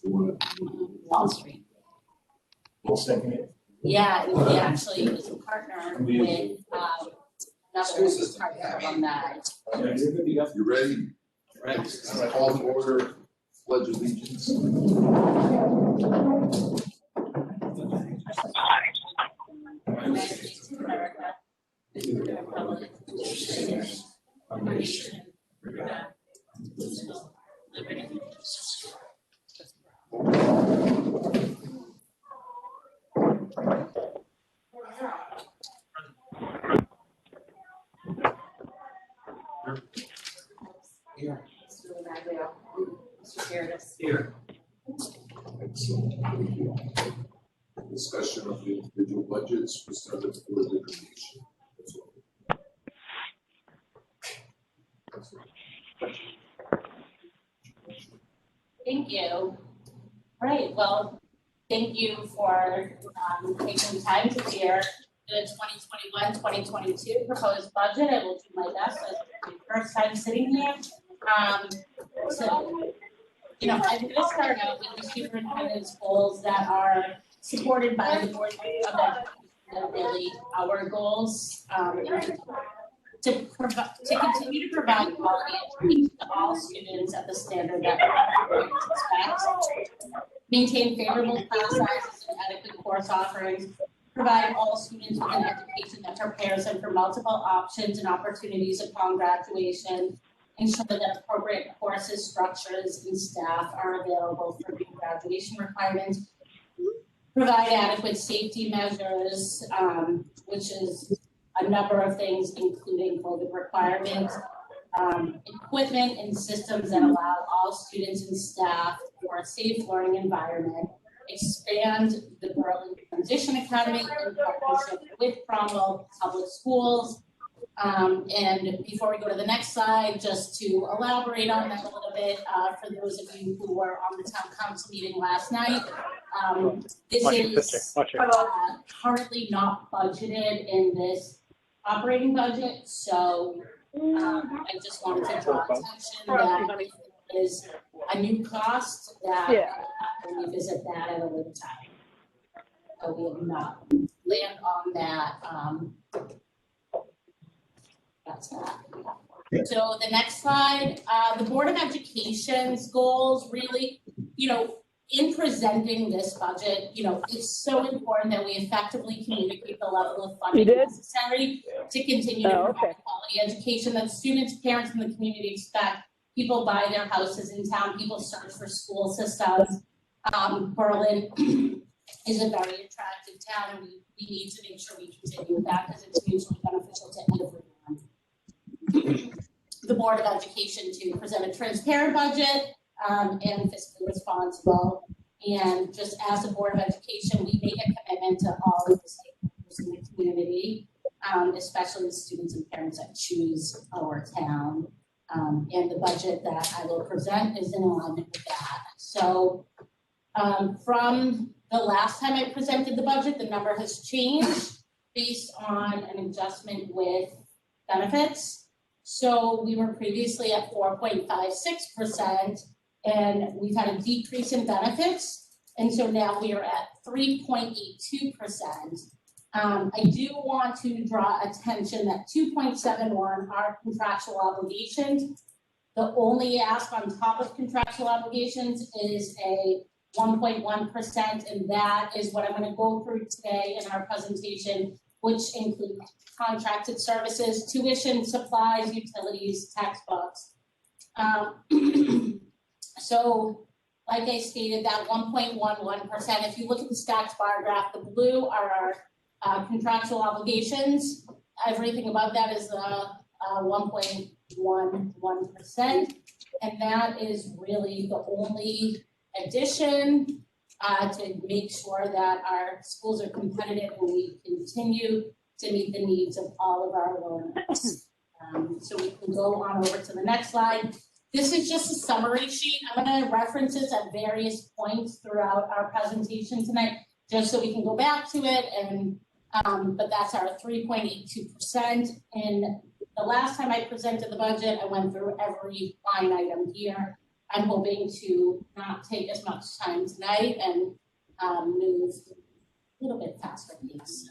Wall Street. We'll second it. Yeah, and we actually was a partner with another partner on that. You ready? Right. Call to order, pledge allegiance. United States of America, and to the republic which stands one nation, under God, indivisible, with liberty and justice for all. Here. Mr. Maglio, Mr. Curtis. Here. Excellent. Thank you. Discussion of the individual budgets was started for the commission. Thank you. All right, well, thank you for taking the time to hear the 2021-2022 proposed budget. I will do my best. It's my first time sitting here. So, you know, I'm going to start out with the superintendent's goals that are supported by the board of education, that really our goals to continue to provide quality education to all students at the standard that parents expect, maintain favorable class sizes and adequate course offerings, provide all students with an education that prepares them for multiple options and opportunities upon graduation, ensure that appropriate courses, structures, and staff are available for meeting graduation requirements, provide adequate safety measures, which is a number of things, including COVID requirements, equipment and systems that allow all students and staff for a safe learning environment, expand the Berlin Transition Academy in partnership with Cromwell Public Schools. And before we go to the next slide, just to elaborate on that a little bit, for those of you who were on the town council meeting last night, this is currently not budgeted in this operating budget, so I just wanted to draw attention that it is a new cost that we'll have to revisit that at a later time. So we have not landed on that. That's that. So the next slide, the Board of Education's goals really, you know, in presenting this budget, you know, it's so important that we effectively communicate the level of funding necessary to continue to provide quality education that students, parents, and the community expect. People buy their houses in town, people search for school systems. Berlin is a very attractive town, and we need to make sure we continue with that because it's mutually beneficial to everyone. The Board of Education to present a transparent budget and fiscally responsible. And just as a Board of Education, we make a commitment to all of the stakeholders in the community, especially the students and parents that choose our town. And the budget that I will present is in alignment with that. So from the last time I presented the budget, the number has changed based on an adjustment with benefits. So we were previously at 4.56%, and we've had a decrease in benefits. And so now we are at 3.82%. I do want to draw attention that 2.71 are contractual obligations. The only ask on top of contractual obligations is a 1.1%, and that is what I'm going to go through today in our presentation, which includes contracted services, tuition, supplies, utilities, textbooks. So, like I stated, that 1.11%, if you look at the stacked bar graph, the blue are our contractual obligations. Everything above that is 1.11%. And that is really the only addition to make sure that our schools are competitive and we continue to meet the needs of all of our learners. So we can go on over to the next slide. This is just a summary sheet. I'm going to reference this at various points throughout our presentation tonight, just so we can go back to it. And but that's our 3.82%. And the last time I presented the budget, I went through every line item here. I'm hoping to not take as much time tonight and move a little bit faster pace.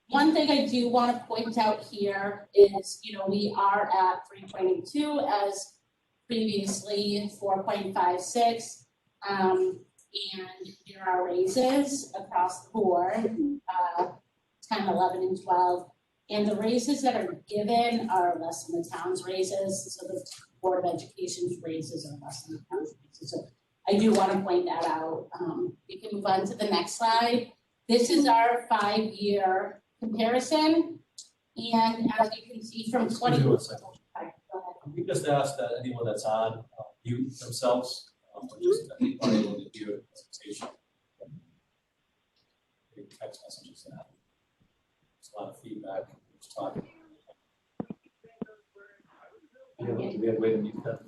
One thing I do want to point out here is, we are at 3.2 as previously 4.56. And there are raises across the board, 10, 11, and 12. And the raises that are given are less than the town's raises. So the Board of Education's raises are less than the town's raises. So I do want to point that out. We can move on to the next slide. This is our 5-year comparison. And as you can see from 20. We just ask that anyone that's on mute themselves, or just anybody able to hear the presentation. Text messages that. There's a lot of feedback. Just talking. We have a way to mute that.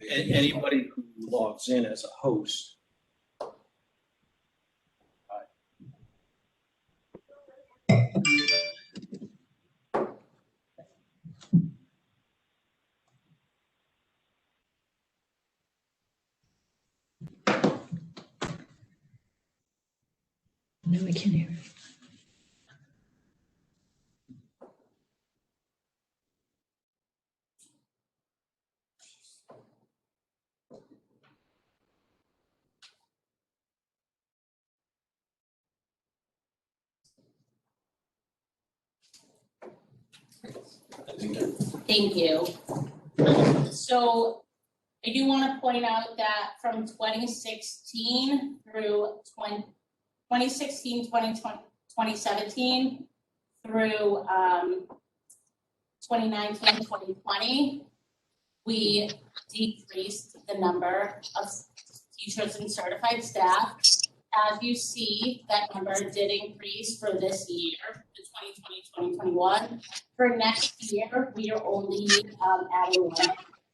Anybody who logs in as a host. No, we can't hear. Thank you. So I do want to point out that from 2016 through 2016, 2020, 2017 through 2019, 2020, we decreased the number of teachers and certified staff. As you see, that number did increase for this year, the 2020, 2021. For next year, we are only adding 1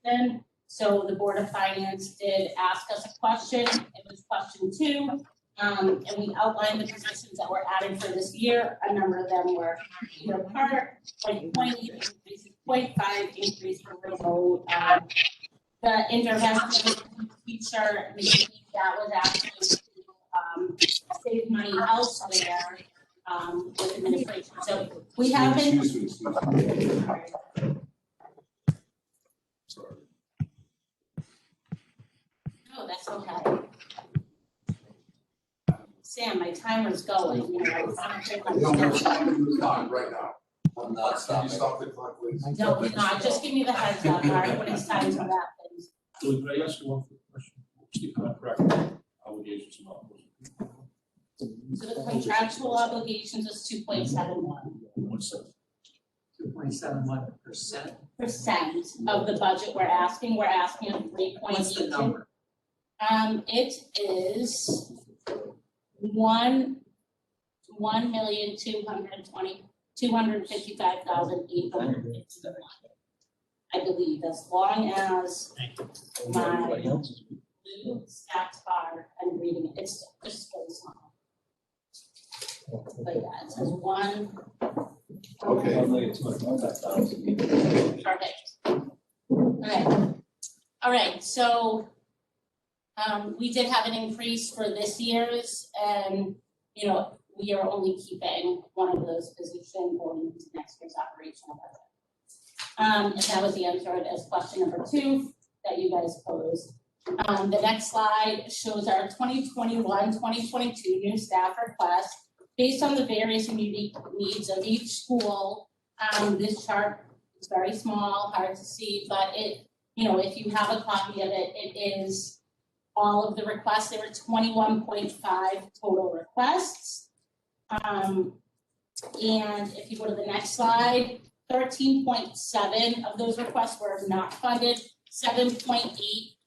person. So the Board of Finance did ask us a question. It was question 2. And we outlined the positions that were added for this year. A number of them were either part, 0.8 increase, 0.5 increase for remote. The intervention teacher, that was actually save money elsewhere with administration. So we have been. Excuse me. Sorry. No, that's okay. Sam, my timer's going. I want to I don't have time to stop right now. I'm not stopping. Can you stop the clock, please? No, we're not. Just give me the heads up, Mark, when it's time to wrap things. So can I ask you one quick question? What's the contract obligations amount? So the contractual obligations is 2.71% 2.71%. of the budget we're asking. We're asking of 3.82. What's the number? It is 1,255,851. I believe, as long as my blue stats bar, I'm reading it. It's just very small. But yeah, it says 1. Okay. Perfect. Okay. All right. So we did have an increase for this year's, and we are only keeping one of those positions going into next year's operational budget. And that was the answer as question number 2 that you guys posed. The next slide shows our 2021-2022 new staff requests based on the various and unique needs of each school. This chart is very small, hard to see, but it, if you have a copy of it, it is all of the requests. There were 21.5 total requests. And if you go to the next slide, 13.7 of those requests were not funded, 7.8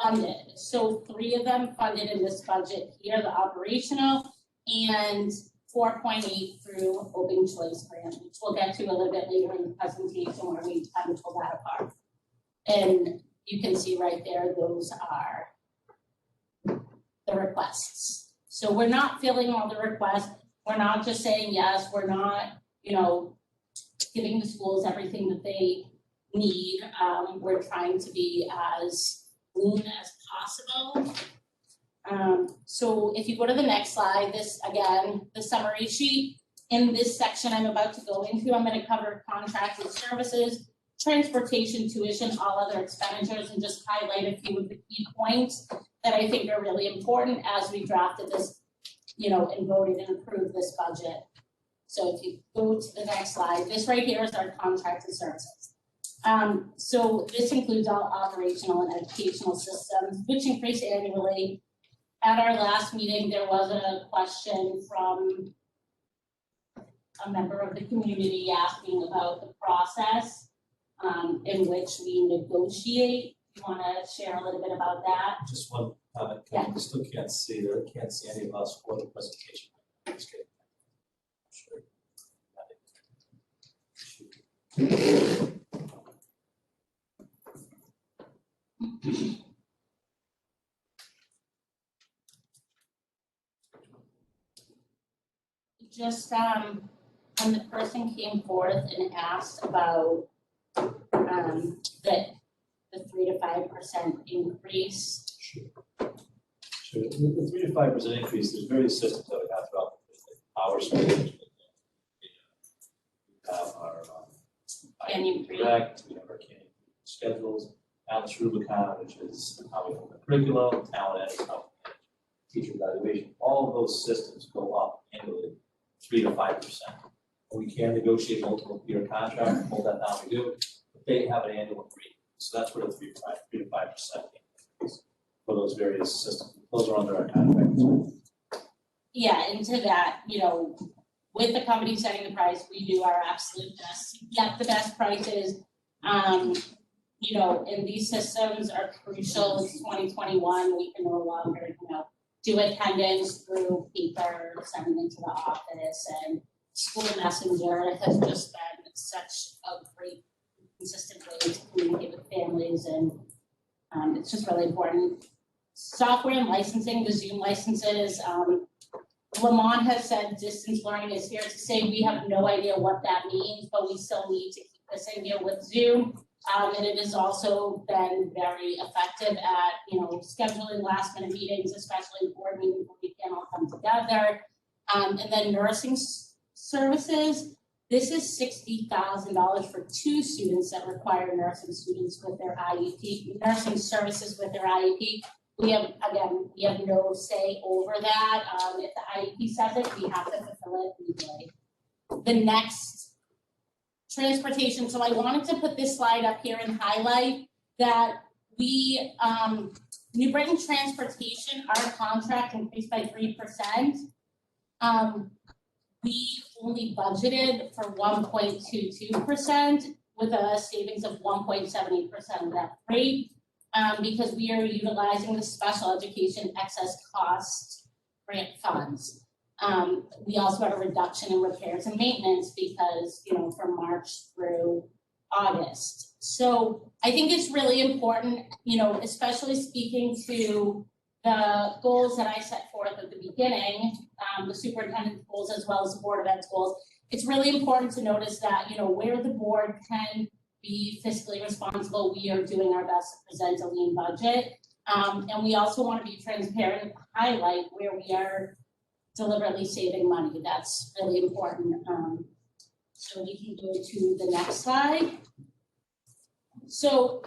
funded. So 3 of them funded in this budget here, the operational, and 4.8 through open choice grant, which we'll get to a little bit later in the presentation where we kind of pull that apart. And you can see right there, those are the requests. So we're not filling all the requests. We're not just saying yes. We're not, giving the schools everything that they need. We're trying to be as lean as possible. So if you go to the next slide, this again, the summary sheet. In this section I'm about to go into, I'm going to cover contracted services, transportation, tuition, all other expenditures, and just highlight a few of the key points that I think are really important as we drafted this, and voted and approved this budget. So if you go to the next slide, this right here is our contracted services. So this includes all operational and educational systems, which increase annually. At our last meeting, there was a question from a member of the community asking about the process in which we negotiate. You want to share a little bit about that? Just one comment, Yeah. I still can't see any of us for the presentation. It's good. Just when the person came forth and asked about the 3 to 5% increase. Sure. The 3 to 5% increase, there's various systems that we have throughout the our schools. We have our Direct, we have our schedules, balance Rubicon, which is how we hold the curriculum, talent ed is how we manage teacher evaluation. All of those systems go up annually 3 to 5%. We can negotiate multiple year contract, hold that down, we do, but they have an annual agreement. So that's where the 3 to 5% increase for those various systems. Those are under our contract. Yeah, into that, with the company setting the price, we do our absolute best to get the best prices. And these systems are crucial. It's 2021. We can no longer, do attendance through paper, sending into the office, and school messenger has just been such a great, consistent way to communicate with families, and it's just really important. Software and licensing, the Zoom licenses. Lamont has said distance learning is here to say. We have no idea what that means, but we still need to keep this in here with Zoom. And it has also been very effective at, scheduling last minute meetings, especially board meetings where we can all come together. And then nursing services. This is $60,000 for 2 students that require nursing students with their IEP, nursing services with their IEP. We have no say over that. If the IEP says it, we have to fulfill it legally. The next, transportation. So I wanted to put this slide up here and highlight that we, New Britain Transportation, our contract increased by 3%. We only budgeted for 1.22% with a savings of 1.78% of that rate. Because we are utilizing the special education excess cost grant funds. We also had a reduction in repairs and maintenance because, from March through August. So I think it's really important, especially speaking to the goals that I set forth at the beginning, the superintendent's goals as well as the Board of Ed's goals. It's really important to notice that, where the board can be fiscally responsible, we are doing our best to present a lean budget. And we also want to be transparent and highlight where we are deliberately saving money. That's really important. So we can go to the next slide. So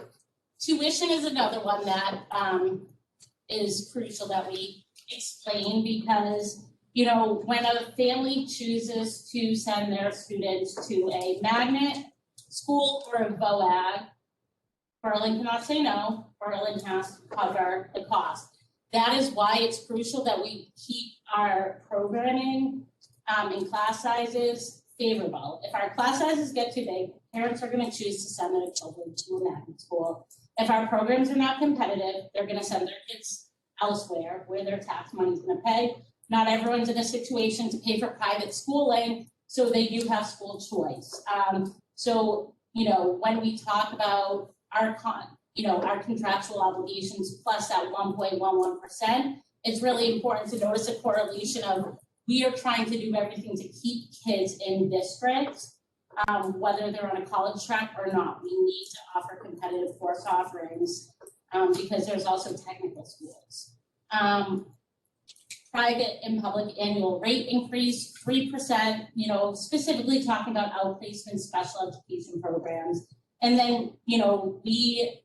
tuition is another one that is crucial that we explain because, when a family chooses to send their students to a magnet school or a VOAG, Berlin cannot say no. Berlin has to cover the cost. That is why it's crucial that we keep our programming in class sizes favorable. If our class sizes get too big, parents are going to choose to send their children to a magnet school. If our programs are not competitive, they're going to send their kids elsewhere where their tax money is going to pay. Not everyone's in a situation to pay for private schooling, so they do have school choice. So, when we talk about our contractual obligations plus that 1.11%, it's really important to notice a correlation of we are trying to do everything to keep kids in districts whether they're on a college track or not. We need to offer competitive course offerings, because there's also technical schools. Private and public annual rate increase, 3%, specifically talking about outplacement special education programs. And then, we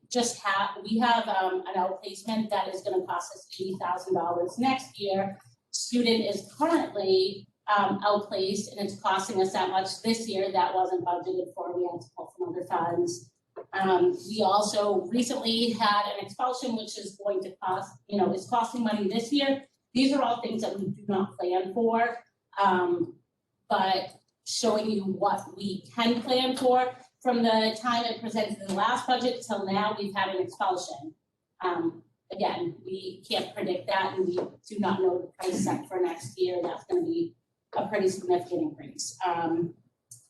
have an outplacement that is gonna cost us $80,000 next year. Student is currently outplaced and it's costing us that much this year. That wasn't budgeted for, we had to pull from other funds. We also recently had an expulsion, which is going to cost, is costing money this year. These are all things that we do not plan for, but showing you what we can plan for. From the time it presented in the last budget till now, we've had an expulsion. Again, we can't predict that, and we do not know the price set for next year. That's going to be a pretty significant increase.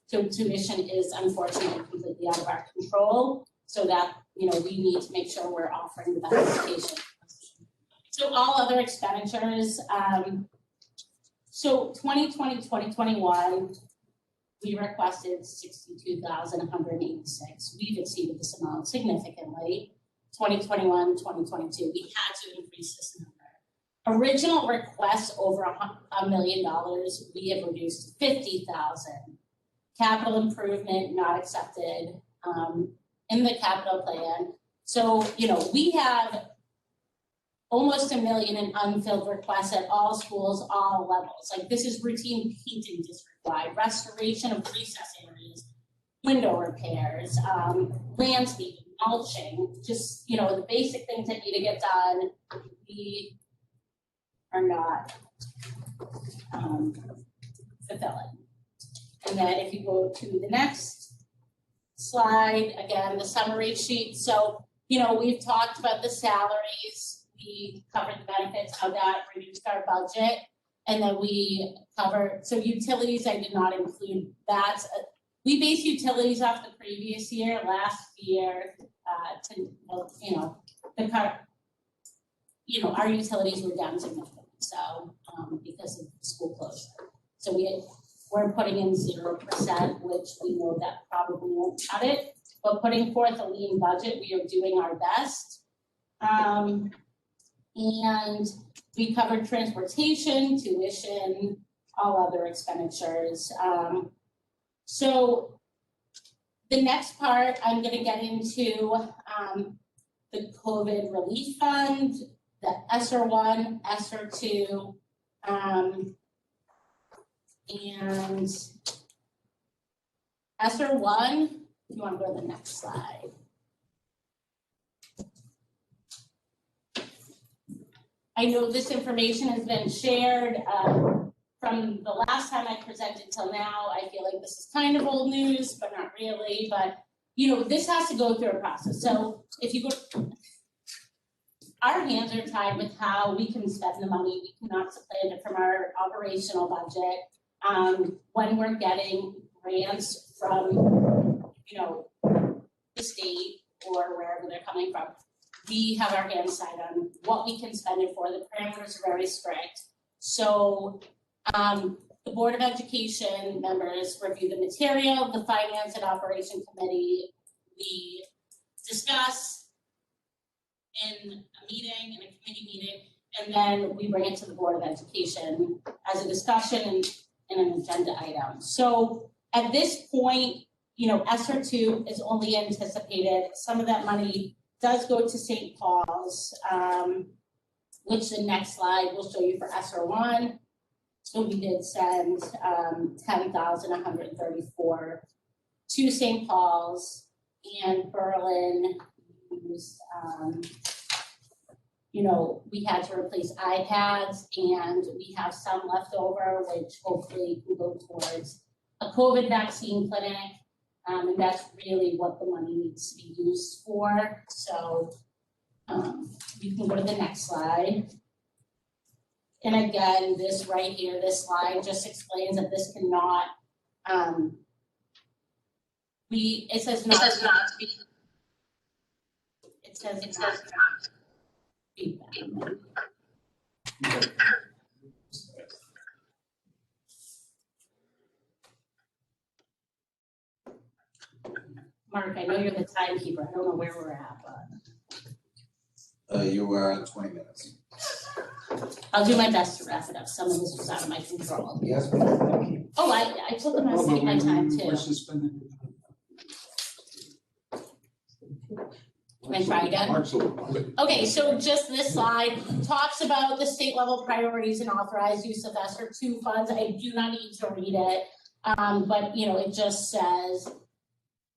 So tuition is unfortunately completely out of our control, so that, we need to make sure we're offering the best education. So all other expenditures, so 2020, 2021, we requested 62,186. We've exceeded this amount significantly. 2021, 2022, we had to increase this number. Original requests over $1 million, we have reduced to 50,000. Capital improvement not accepted in the capital plan. So, we have almost $1 million in unfilled requests at all schools, all levels. Like, this is routine painting district-wide, restoration of recess areas, window repairs, landscaping, mulching, just, the basic things that need to get done, we are not fulfilling. And then if you go to the next slide, again, the summary sheet. So, we've talked about the salaries. We covered the benefits, how that reduced our budget. And then we covered, so utilities, I did not include that. We based utilities off the previous year, last year, our utilities were down significantly. So, because of the school closure. So we're putting in 0%, which we know that probably won't cut it. But putting forth a lean budget, we are doing our best. And we covered transportation, tuition, all other expenditures. So the next part, I'm going to get into the COVID relief fund, the ESSER 1, ESSER 2, and ESSER 1, if you want to go to the next slide. I know this information has been shared from the last time I presented till now. I feel like this is kind of old news, but not really. But, this has to go through a process. So if you go, our hands are tied with how we can spend the money. We cannot supplant it from our operational budget. When we're getting grants from, the state or wherever they're coming from, we have our hands tied on what we can spend it for. The parameters are very strict. So the Board of Education members review the material, the Finance and Operation Committee, we discuss in a meeting, in a committee meeting, and then we bring it to the Board of Education as a discussion and an agenda item. So at this point, ESSER 2 is only anticipated. Some of that money does go to St. Paul's, which the next slide will show you for ESSER 1. So we did send 10,134 to St. Paul's, and Berlin used, we had to replace iPads, and we have some left over, which hopefully can go towards a COVID vaccine clinic. And that's really what the money needs to be used for. So you can go to the next slide. And again, this right here, this slide just explains that this cannot, it says not feedback. Mark, I know you're the timekeeper, I don't know where we're at, but You were at 20 minutes. I'll do my best to wrap it up, some of this was out of my control. Yes. Oh, I told them I'd take my time too. Can I try again? Absolutely. Okay, so just this slide talks about the state level priorities and authorized use of ESSER 2 funds. I do not need to read it, but it just says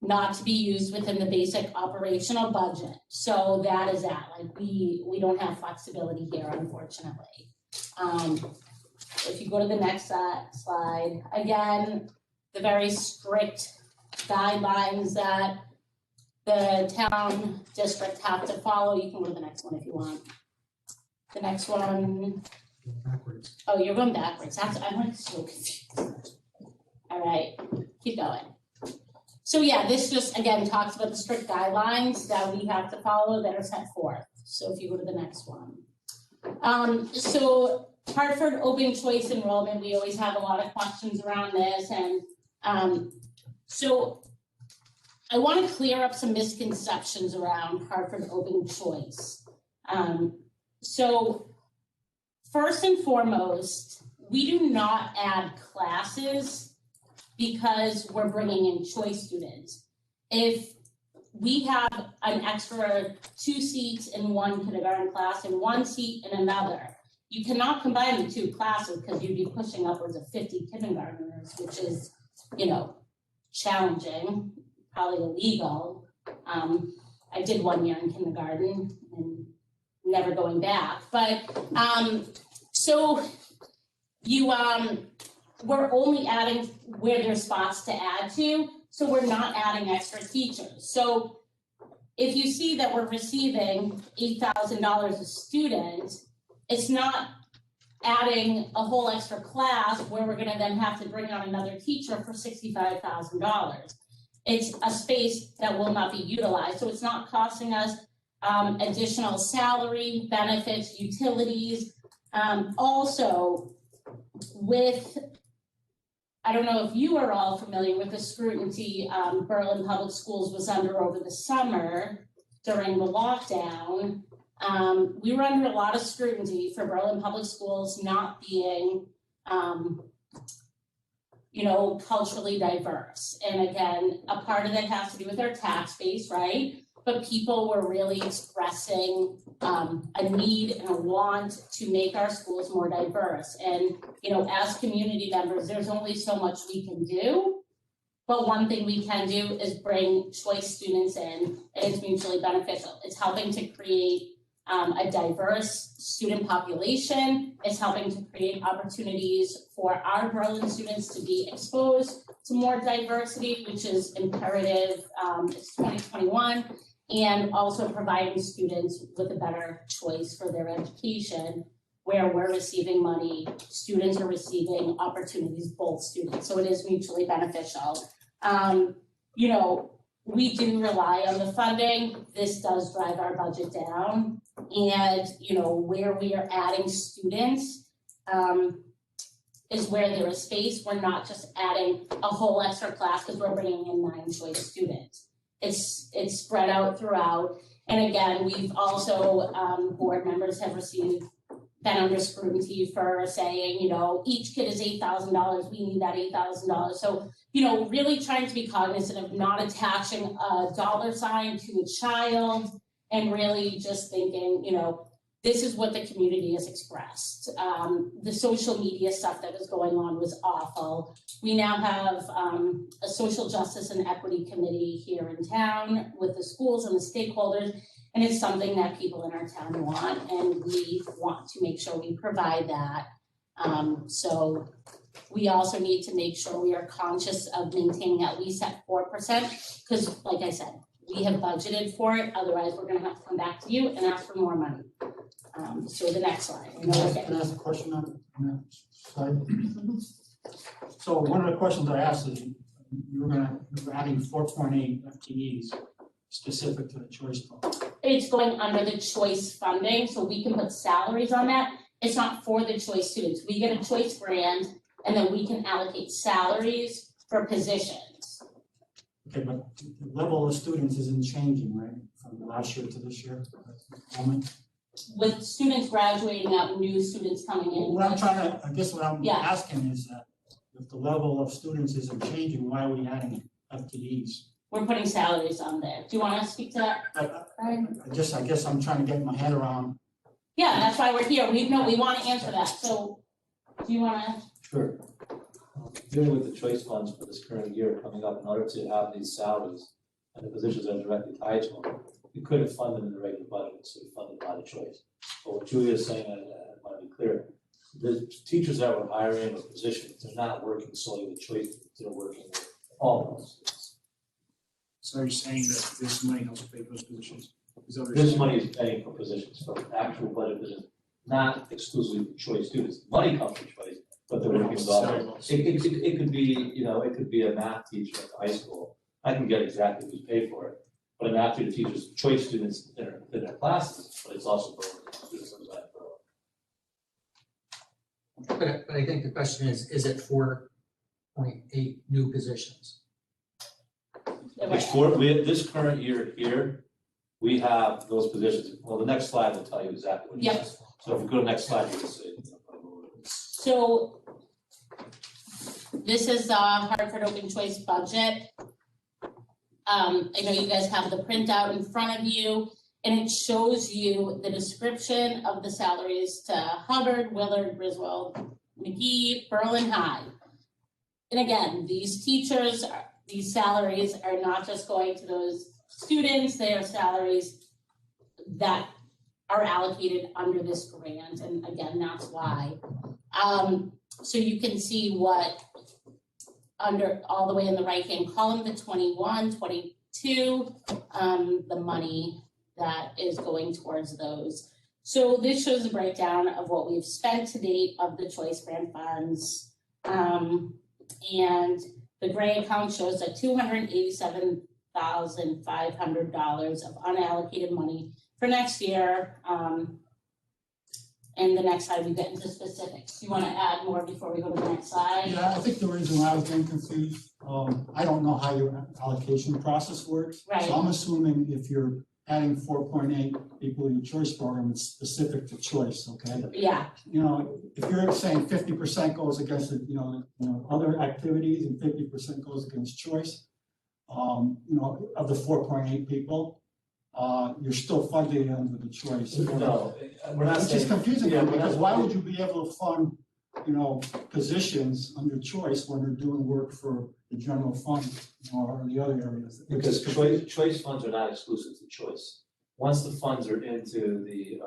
not to be used within the basic operational budget. So that is that. Like we don't have flexibility here, unfortunately. If you go to the next slide, again, the very strict guidelines that the town district have to follow. You can go to the next one if you want. The next one. Backwards. Oh, you're going backwards. I'm like so confused. All right, keep going. So yeah, this just again talks about the strict guidelines that we have to follow that are set forth. So if you go to the next one. So Hartford open choice enrollment, we always have a lot of questions around this, and so I want to clear up some misconceptions around Hartford open choice. So first and foremost, we do not add classes because we're bringing in choice students. If we have an extra 2 seats in one kindergarten class and 1 seat in another, you cannot combine the 2 classes because you'd be pushing upwards of 50 kindergartners, which is, challenging, probably illegal. I did 1 year in kindergarten and never going back. But so you we're only adding where there's spots to add to, so we're not adding extra teachers. So if you see that we're receiving $8,000 a student, it's not adding a whole extra class where we're gonna then have to bring on another teacher for $65,000. It's a space that will not be utilized, so it's not costing us additional salary, benefits, utilities. Also, with, I don't know if you are all familiar with the scrutiny Berlin Public Schools was under over the summer during the lockdown. We were under a lot of scrutiny for Berlin Public Schools not being, culturally diverse. And again, a part of that has to do with our tax base, right? But people were really expressing a need and a want to make our schools more diverse. And, as community members, there's only so much we can do. But one thing we can do is bring choice students in, and it's mutually beneficial. It's helping to create a diverse student population. It's helping to create opportunities for our Berlin students to be exposed to more diversity, which is imperative. It's 2021, and also providing students with a better choice for their education, where we're receiving money, students are receiving opportunities, both students. So it is mutually beneficial. We do rely on the funding. This does drive our budget down. And, where we are adding students is where there is space. We're not just adding a whole extra class because we're bringing in 9 choice students. It's spread out throughout. And again, we've also, board members have been under scrutiny for saying, each kid is $8,000, we need that $8,000. So, really trying to be cognizant of not attaching a dollar sign to a child, and really just thinking, this is what the community has expressed. The social media stuff that was going on was awful. We now have a social justice and equity committee here in town with the schools and the stakeholders, and it's something that people in our town want, and we want to make sure we provide that. So we also need to make sure we are conscious of maintaining at least at 4%, because like I said, we have budgeted for it, otherwise we're gonna have to come back to you and ask for more money. So the next slide. Can I ask a question on that slide? So one of the questions I asked is, you were adding 4.8 FTEs specific to the choice program. It's going under the choice funding, so we can put salaries on that. It's not for the choice students. We get a choice grant, and then we can allocate salaries for positions. Okay, but the level of students isn't changing, right, from last year to this year? Enrollment? With students graduating out, new students coming in. What I'm trying to, I guess what I'm Yeah. asking is that if the level of students isn't changing, why are we adding FTEs? We're putting salaries on there. Do you wanna speak to that, Brian? I guess I'm trying to get my head around. Yeah, that's why we're here. We wanna answer that, so do you wanna? Sure. Dealing with the choice funds for this current year coming up, in order to have these salaries and the positions that are directly tied to them, we couldn't fund them in the regular budget, so we funded by the choice. But what Julia is saying, I want to be clear, the teachers that we're hiring or positions, they're not working solely with choice, they're working with all of those students. So you're saying that this money helps pay those positions? This money is paying for positions, for actual budget positions, not exclusively for choice students. Money comes from choice, but they're working with all of them. It could be, it could be a math teacher at the high school. I can get exactly who's paid for it. But a math teacher teaches choice students in their classes, but it's also for students outside of But I think the question is it 4.8 new positions? It's this current year here, we have those positions. Well, the next slide will tell you exactly what it Yep. is. So if you go to the next slide, you can see. So this is Hartford Open Choice budget. I know you guys have the printout in front of you, and it shows you the description of the salaries to Hubbard, Willard, Griswold, McGee, Berlin High. And again, these teachers, these salaries are not just going to those students, they are salaries that are allocated under this grant, and again, that's why. So you can see what under all the way in the right-hand column, the 21, 22, the money that is going towards those. So this shows a breakdown of what we've spent to date of the choice grant funds. And the gray account shows that $287,500 of unallocated money for next year. And the next slide, we get into specifics. Do you want to add more before we go to the next slide? Yeah, I think the reason why I was getting confused, I don't know how your allocation process works. Right. So I'm assuming if you're adding 4.8 people in your choice program, it's specific to choice, okay? Yeah, If you're saying 50% goes against, other activities and 50% goes against choice, of the 4.8 people, you're still funding it under the choice. No, we're not It's saying. just confusing Yeah, we're because not- why would you be able to fund, positions under choice when they're doing work for the general fund or the other areas? Because choice funds are not exclusive to choice. Once the funds are into the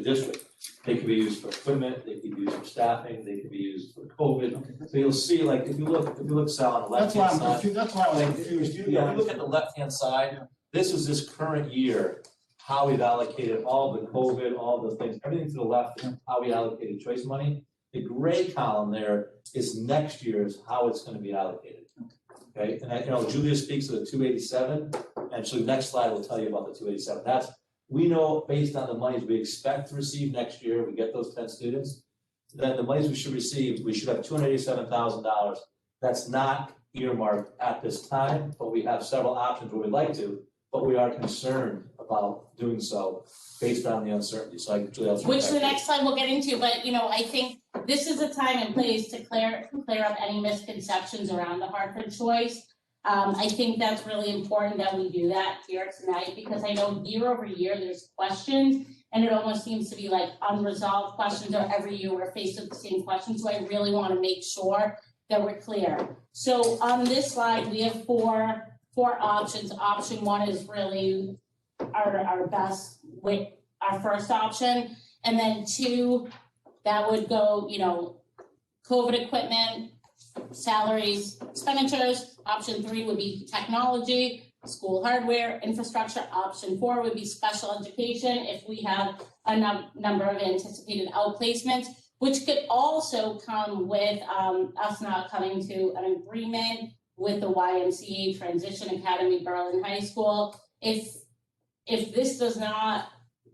district, they can be used for equipment, they can be used for staffing, they can be used for COVID. So you'll see, like, if you look, Sal, on the That's why left-hand I'm side. confused, that's why I was Like, confused. if you look at the left-hand side, this is this current year, how we've allocated all the COVID, all the things, everything to the left is how we allocated choice money. The gray column there is next year's, how it's gonna be allocated. Okay, and Julia speaks to the 287, and so the next slide will tell you about the 287. We know based on the monies we expect to receive next year, we get those 10 students, then the monies we should receive, we should have $287,000. That's not earmarked at this time, but we have several options where we'd like to, but we are concerned about doing so based on the uncertainty. So which the next slide we'll get into, but I think this is a time and place to clear up any misconceptions around the Hartford choice. I think that's really important that we do that here tonight, because I know year over year there's questions, and it almost seems to be like unresolved questions, or every year we're faced with the same questions. So I really want to make sure that we're clear. So on this slide, we have four options. Option one is really our best, with our first option, and then two, that would go, COVID equipment, salaries, expenditures. Option three would be technology, school hardware, infrastructure. Option four would be special education if we have a number of anticipated outplacements, which could also come with us not coming to an agreement with the YMCA Transition Academy Berlin High School. If this does not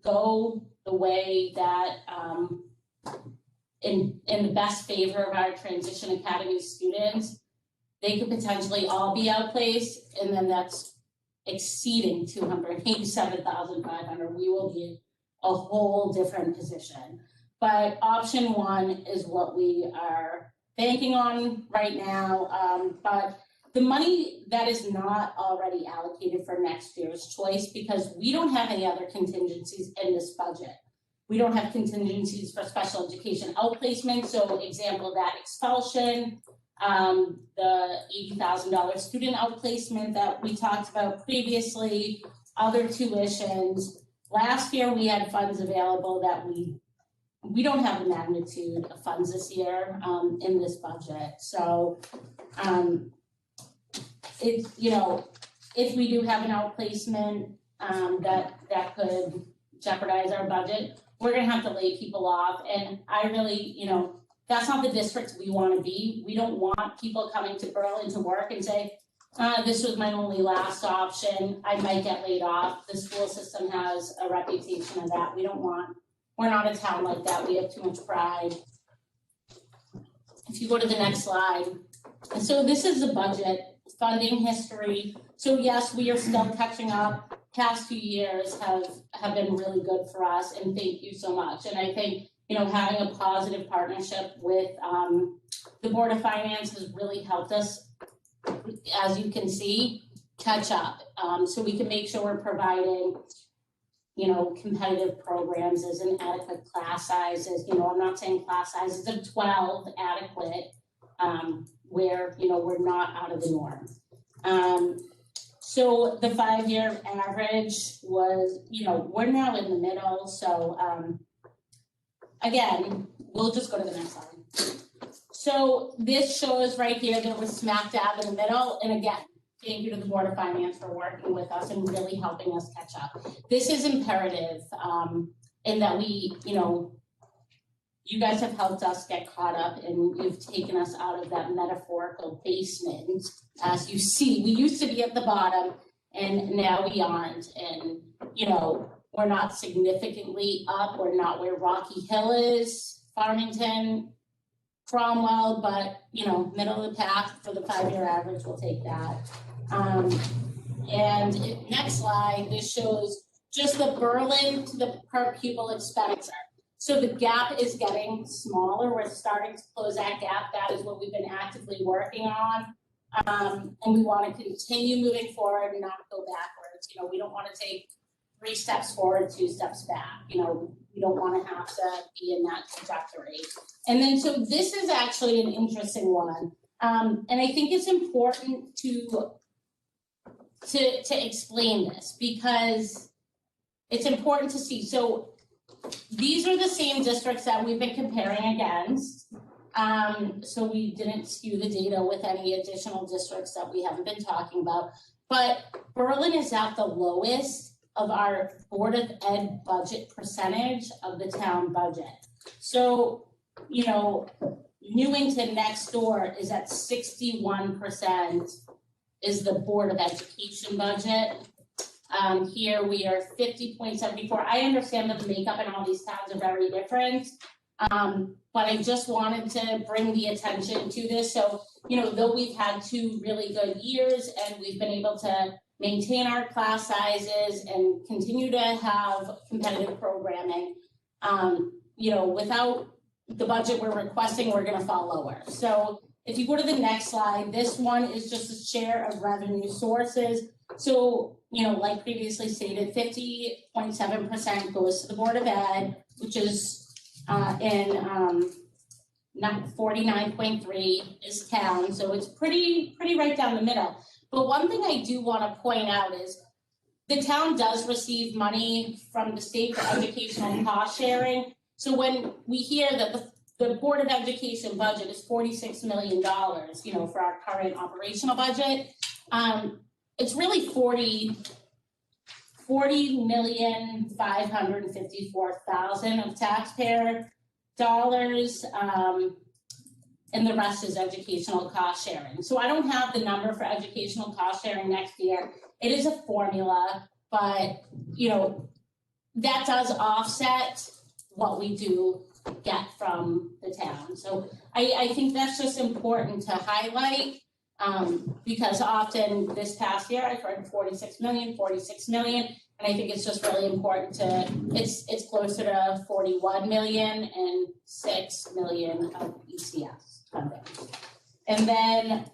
go the way that in the best favor of our Transition Academy students, they could potentially all be outplaced, and then that's exceeding 287,500. We will be a whole different position. But option one is what we are banking on right now. But the money that is not already allocated for next year's choice, because we don't have any other contingencies in this budget. We don't have contingencies for special education outplacement. So example, that expulsion, the $80,000 student outplacement that we talked about previously, other tuitions. Last year, we had funds available that we don't have the magnitude of funds this year in this budget. So it's, you know, if we do have an outplacement that could jeopardize our budget, we're gonna have to lay people off. And I really, you know, that's not the district we wanna be. We don't want people coming to Berlin to work and say, this was my only last option, I might get laid off. The school system has a reputation of that. We're not a town like that. We have too much pride. If you go to the next slide. So this is the budget funding history. So yes, we are still catching up. Past few years have been really good for us, and thank you so much. And I think, you know, having a positive partnership with the Board of Finance has really helped us, as you can see, catch up. So we can make sure we're providing, you know, competitive programs as an adequate class sizes. You know, I'm not saying class sizes of 12 adequate, where, you know, we're not out of the norm. So the 5-year average was, you know, we're now in the middle. So again, we'll just go to the next slide. So this shows right here that we're smack dab in the middle. And again, thank you to the Board of Finance for working with us and really helping us catch up. This is imperative in that we, you know, you guys have helped us get caught up, and you've taken us out of that metaphorical basement. As you see, we used to be at the bottom, and now we aren't. And, you know, we're not significantly up. We're not where Rocky Hill is, Farmington, Cromwell, but, you know, middle of the path for the 5-year average, we'll take that. Next slide, this shows just the Berlin to the per pupil expenditure. So the gap is getting smaller. We're starting to close that gap. That is what we've been actively working on. And we want to continue moving forward and not go backwards. You know, we don't want to take 3 steps forward, 2 steps back. You know, we don't want to have to be in that trajectory. And then, so this is actually an interesting one. And I think it's important to explain this, because it's important to see. So these are the same districts that we've been comparing against. So we didn't skew the data with any additional districts that we haven't been talking about. But Berlin is at the lowest of our Board of Ed budget percentage of the town budget. So, you know, Newington next door is at 61% is the Board of Education budget. Here we are 50.74. I understand that the makeup in all these towns are very different, but I just wanted to bring the attention to this. So, you know, though we've had 2 really good years and we've been able to maintain our class sizes and continue to have competitive programming, you know, without the budget we're requesting, we're going to fall lower. So if you go to the next slide, this one is just a share of revenue sources. So, you know, like previously stated, 50.7% goes to the Board of Ed, which is in 49.3 is town. So it's pretty right down the middle. But one thing I do want to point out is the town does receive money from the state for educational cost sharing. So when we hear that the Board of Education budget is $46 million, you know, for our current operational budget, it's really $40,554,000 of taxpayer dollars, and the rest is educational cost sharing. So I don't have the number for educational cost sharing next year. It is a formula, but, you know, that does offset what we do get from the town. So I think that's just important to highlight. Because often this past year, I've heard 46 million, and I think it's just really important to, it's closer to 41 million and 6 million of ECS funding. And then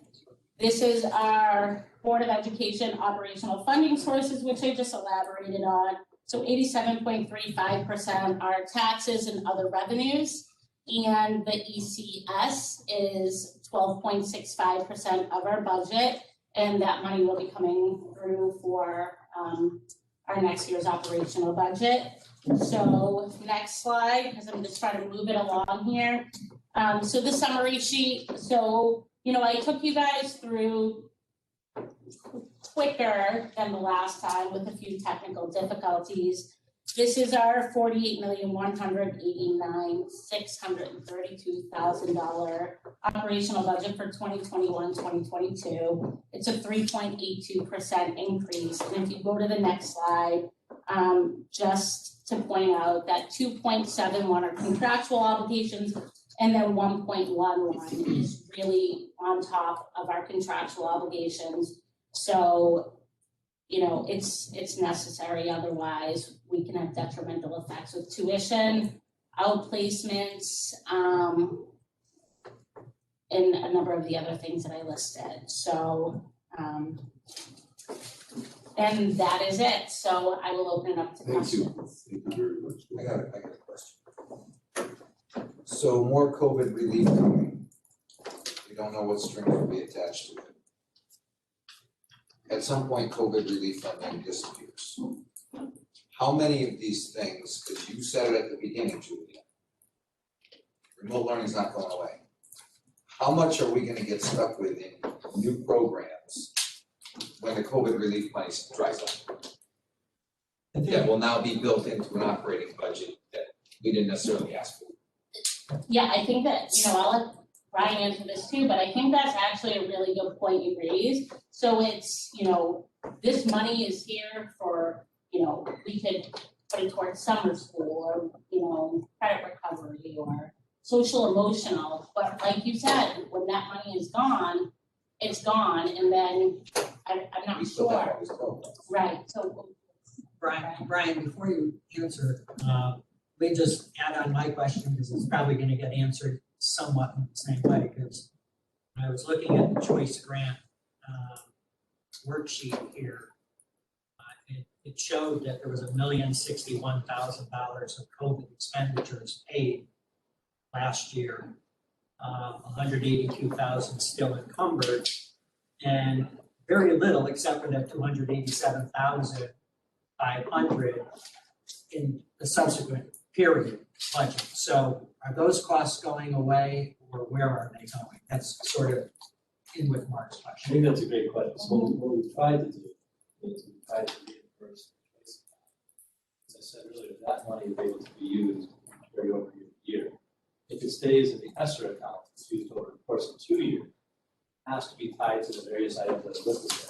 this is our Board of Education operational funding sources, which I just elaborated on. So 87.35% are taxes and other revenues, and the ECS is 12.65% of our budget, and that money will be coming through for our next year's operational budget. So next slide, because I'm just trying to move it along here. So the summary sheet, so, I took you guys through quicker than the last time with a few technical difficulties. This is our $48,189,632,000 operational budget for 2021-2022. It's a 3.82% increase. And if you go to the next slide, just to point out that 2.71 are contractual obligations, and then 1.11 is really on top of our contractual obligations. So, it's necessary, otherwise we can have detrimental effects with tuition, outplacements, and a number of the other things that I listed. So, and that is it. So I will open it up to questions. Thank you very much. I got a question. So more COVID relief coming. We don't know what strings will be attached to it. At some point, COVID relief funding disappears. How many of these things, because you said it at the beginning, Julia, remote learning is not going away. How much are we gonna get stuck with in new programs when the COVID relief money dries up? That will now be built into an operating budget that we didn't necessarily ask for. Yeah, I think that, I'll let Brian answer this too, but I think that's actually a really good point you raised. So it's, this money is here for, we could put it towards summer school or, credit recovery or social emotional. But like you said, when that money is gone, it's gone, and then I'm not We still have sure. all these programs. Right, so. Brian, before you answer, let me just add on my question, because it's probably gonna get answered somewhat in the same way, because when I was looking at the choice grant worksheet here, it showed that there was $1,061,000 of COVID expenditures paid last year, 182,000 still encumbered, and very little except for that 287,500 in the subsequent period budget. So are those costs going away, or where are they going? That's sort of in with Mark's I question. think that's a great question. So what we tried to do is we tried to reimburse. As I said earlier, that money is able to be used carry over year. If it stays in the ESSER account, it's used over the course of 2 years, it has to be tied to the various items that are listed there.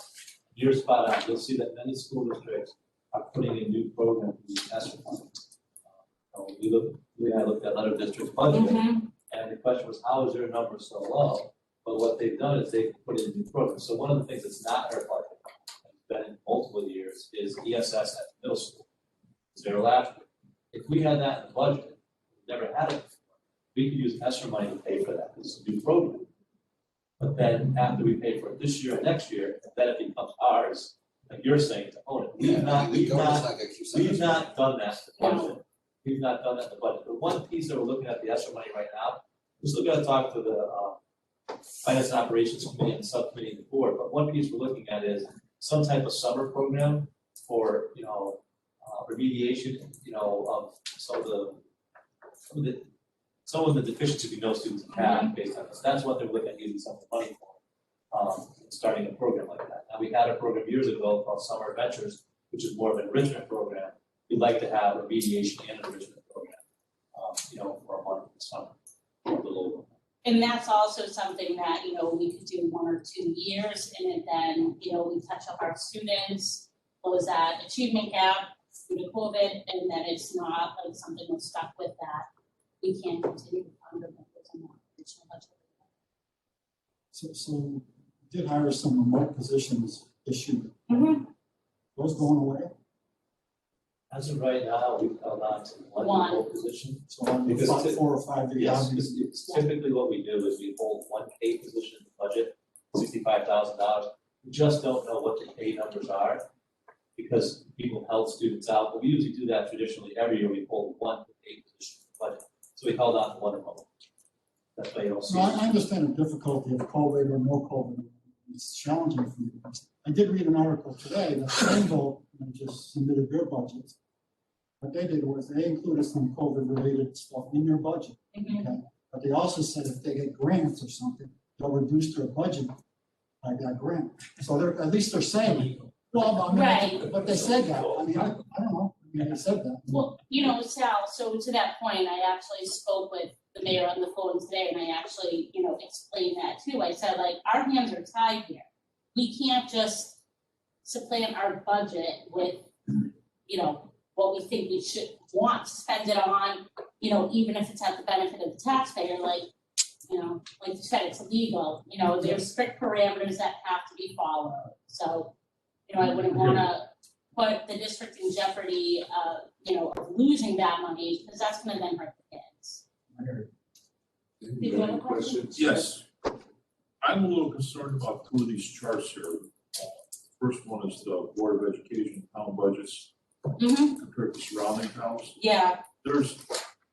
You're spot on. You'll see that many school districts are putting in new programs in the ESSER account. I looked at other districts' budget, and the question was, how is their number so low? But what they've done is they've put in new programs. So one of the things that's not in our budget, and it's been in multiple years, is ESS at middle school. Zero last year. If we had that in the budget, we never had it before, we could use ESSER money to pay for that. It's a new program. But then after we pay for it this year and next year, then it becomes ours, like you're saying, to own it. We've not done that in the budget. We've not done that in the budget. The one piece that we're looking at the ESSER money right now, we're still gonna talk to the Finance and Operations Committee and Subcommittee and the board, but one piece we're looking at is some type of summer program for, remediation, of some of the deficiencies we know students have based on this. That's what they're looking at using some of the money for, starting a program like that. Now, we had a program years ago called Summer Adventures, which is more of an enrichment program. We'd like to have a remediation and enrichment program, for a month in the summer, a little over. And that's also something that, we could do 1 or 2 years, and then, we touch up our students, close that achievement gap due to COVID, and then it's not like something we're stuck with that we can't continue to fund them with an additional budget. So did hire some remote positions this year. Mhm. Those going away? As of right now, we've held on to one One. remote position. So on the Because five- ty- 4 or 5 that you Yes, have, it's typically what we do is we hold one pay position in the budget, $65,000. We just don't know what the pay numbers are because people held students out, but we usually do that traditionally every year, we hold one pay position in the budget. So we held on to one remote. That's why you don't see. So I understand the difficulty of COVID or no COVID. It's challenging for you. I did read an article today that Plainville just submitted their budget. What they did was they included some COVID-related stuff in their budget. Mhm. Okay? But they also said if they get grants or something, they'll reduce their budget by that grant. So they're, at least they're saying it. Well, I mean, Right. but they said that. I mean, I don't know. I mean, they said that. Well, Sal, so to that point, I actually spoke with the mayor on the phone today, and I actually, explained that too. I said, like, our hands are tied here. We can't just supplant our budget with, what we think we should want to spend it on, even if it's at the benefit of the taxpayer, like you said, it's illegal. There's strict parameters that have to be followed. So, I wouldn't wanna put the district in jeopardy, of losing that money, because that's gonna then hurt the kids. Did you you have have any a question? questions? Yes. I'm a little concerned about two of these charts here. First one is the Board of Education town budgets Mm-hmm. compared to surrounding towns. Yeah, There's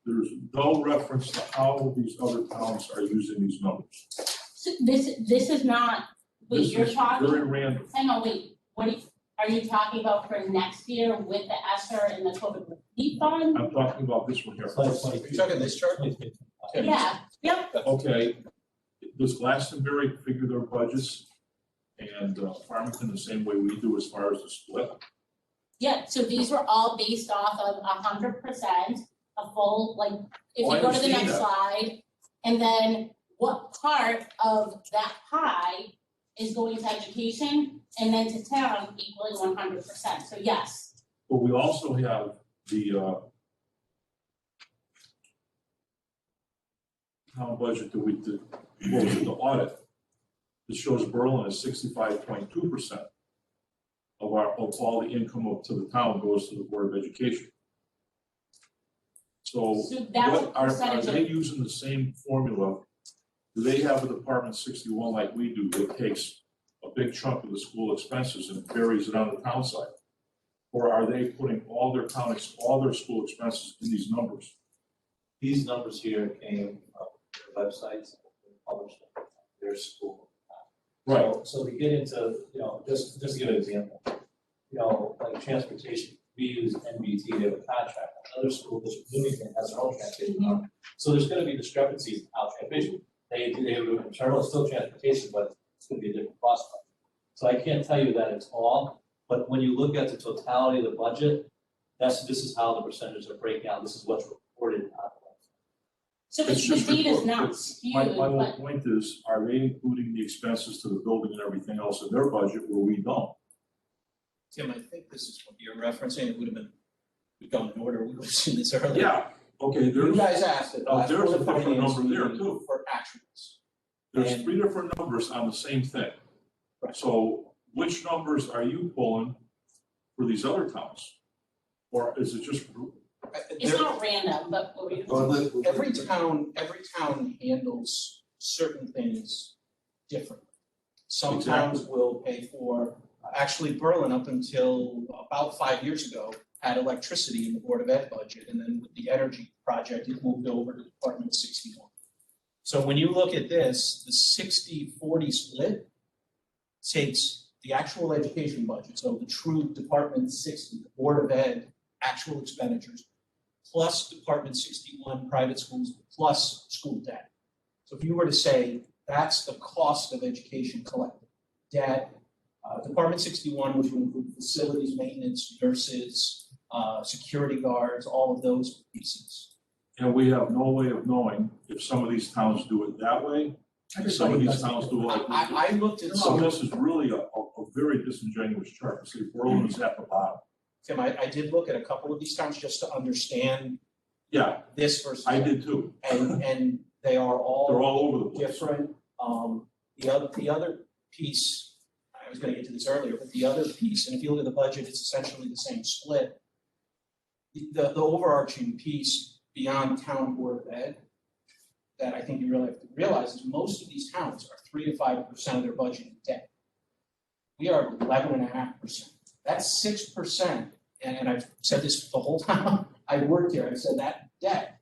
no reference to how these other towns are using these numbers. so this is not, wait, This you're is talking, very random. hang on, wait, are you talking about for next year with the ESSER and the COVID relief fund? I'm talking about this one here. Slide 22. You're talking this chart? Yeah, yep, Okay, does Glastonbury figure their budgets and Farmington the same way we do as far as the split? yeah, so these were all based off of 100%, a full, like, if Oh, I you go to the understand next that. slide, and then what part of that pie is going to education, and then to town equally 100%, so yes. But we also have the town budget that we did, what was it, the audit. This shows Berlin is 65.2% of all the income up to the town goes to the Board of Education. So So that's a what, are percentage they of, using the same formula? Do they have a Department 61 like we do that takes a big chunk of the school expenses and buries it on the town side? Or are they putting all their school expenses in these numbers? These numbers here came from their websites, published in their school. So we get into, just to give an example, like transportation, we use NBT, they have a contract. Another school district, Bloomington, has their own transportation. So there's gonna be discrepancies in how transportation, they have an internal, it's still transportation, but it's gonna be a different cost. So I can't tell you that it's all, but when you look at the totality of the budget, this is how the percentages are breaking out, this is what's reported on the so the It's just data's report- not it's- skewed, My whole but, point is, are they including the expenses to the building and everything else in their budget where we don't? Tim, I think this is what you're referencing, it would have been, we've gone in order, we would have seen this earlier. Yeah, okay, You there's, guys asked it. there's a Board of different Finance number there, meeting too. For actuals. there's And- 3 different numbers on the same thing. Right. So which numbers are you pulling for these other towns? Or is it just, it's There- not random, but what were you? Every town handles certain things differently. Some Exactly. towns will pay for, actually Berlin up until about 5 years ago had electricity in the Board of Ed budget, and then with the energy project, it moved over to Department 61. So when you look at this, the 60-40 split takes the actual education budget, so the true Department 60, the Board of Ed actual expenditures, plus Department 61 private schools, plus school debt. So if you were to say, that's the cost of education collected, debt, Department 61, which would include facilities, maintenance, nurses, security guards, all of those pieces. and we have no way of knowing if some of these towns do it that way, and some of these towns do it like we do. I looked at So some, this is really a very disingenuous chart, to say Berlin is at the bottom. Tim, I did look at a couple of these towns just to understand Yeah, this versus I that. did too, And they are they're all all over the place. different. The other piece, I was gonna get to this earlier, but the other piece, and if you look at the budget, it's essentially the same split. The overarching piece beyond town board of ed that I think you really have to realize is most of these towns are 3 to 5% of their budget in debt. We are 11.5%. That's 6%, and I've said this the whole time I've worked here. I've said that debt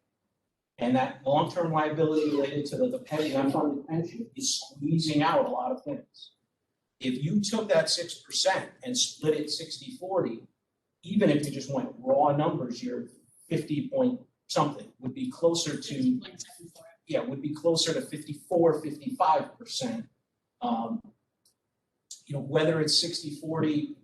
and that long-term liability related to the pension, unfunded pension, is squeezing out a lot of things. If you took that 6% and split it 60-40, even if you just went raw numbers, your 50 point something would be closer to, yeah, would be closer to 54, 55%. Whether it's 60-40,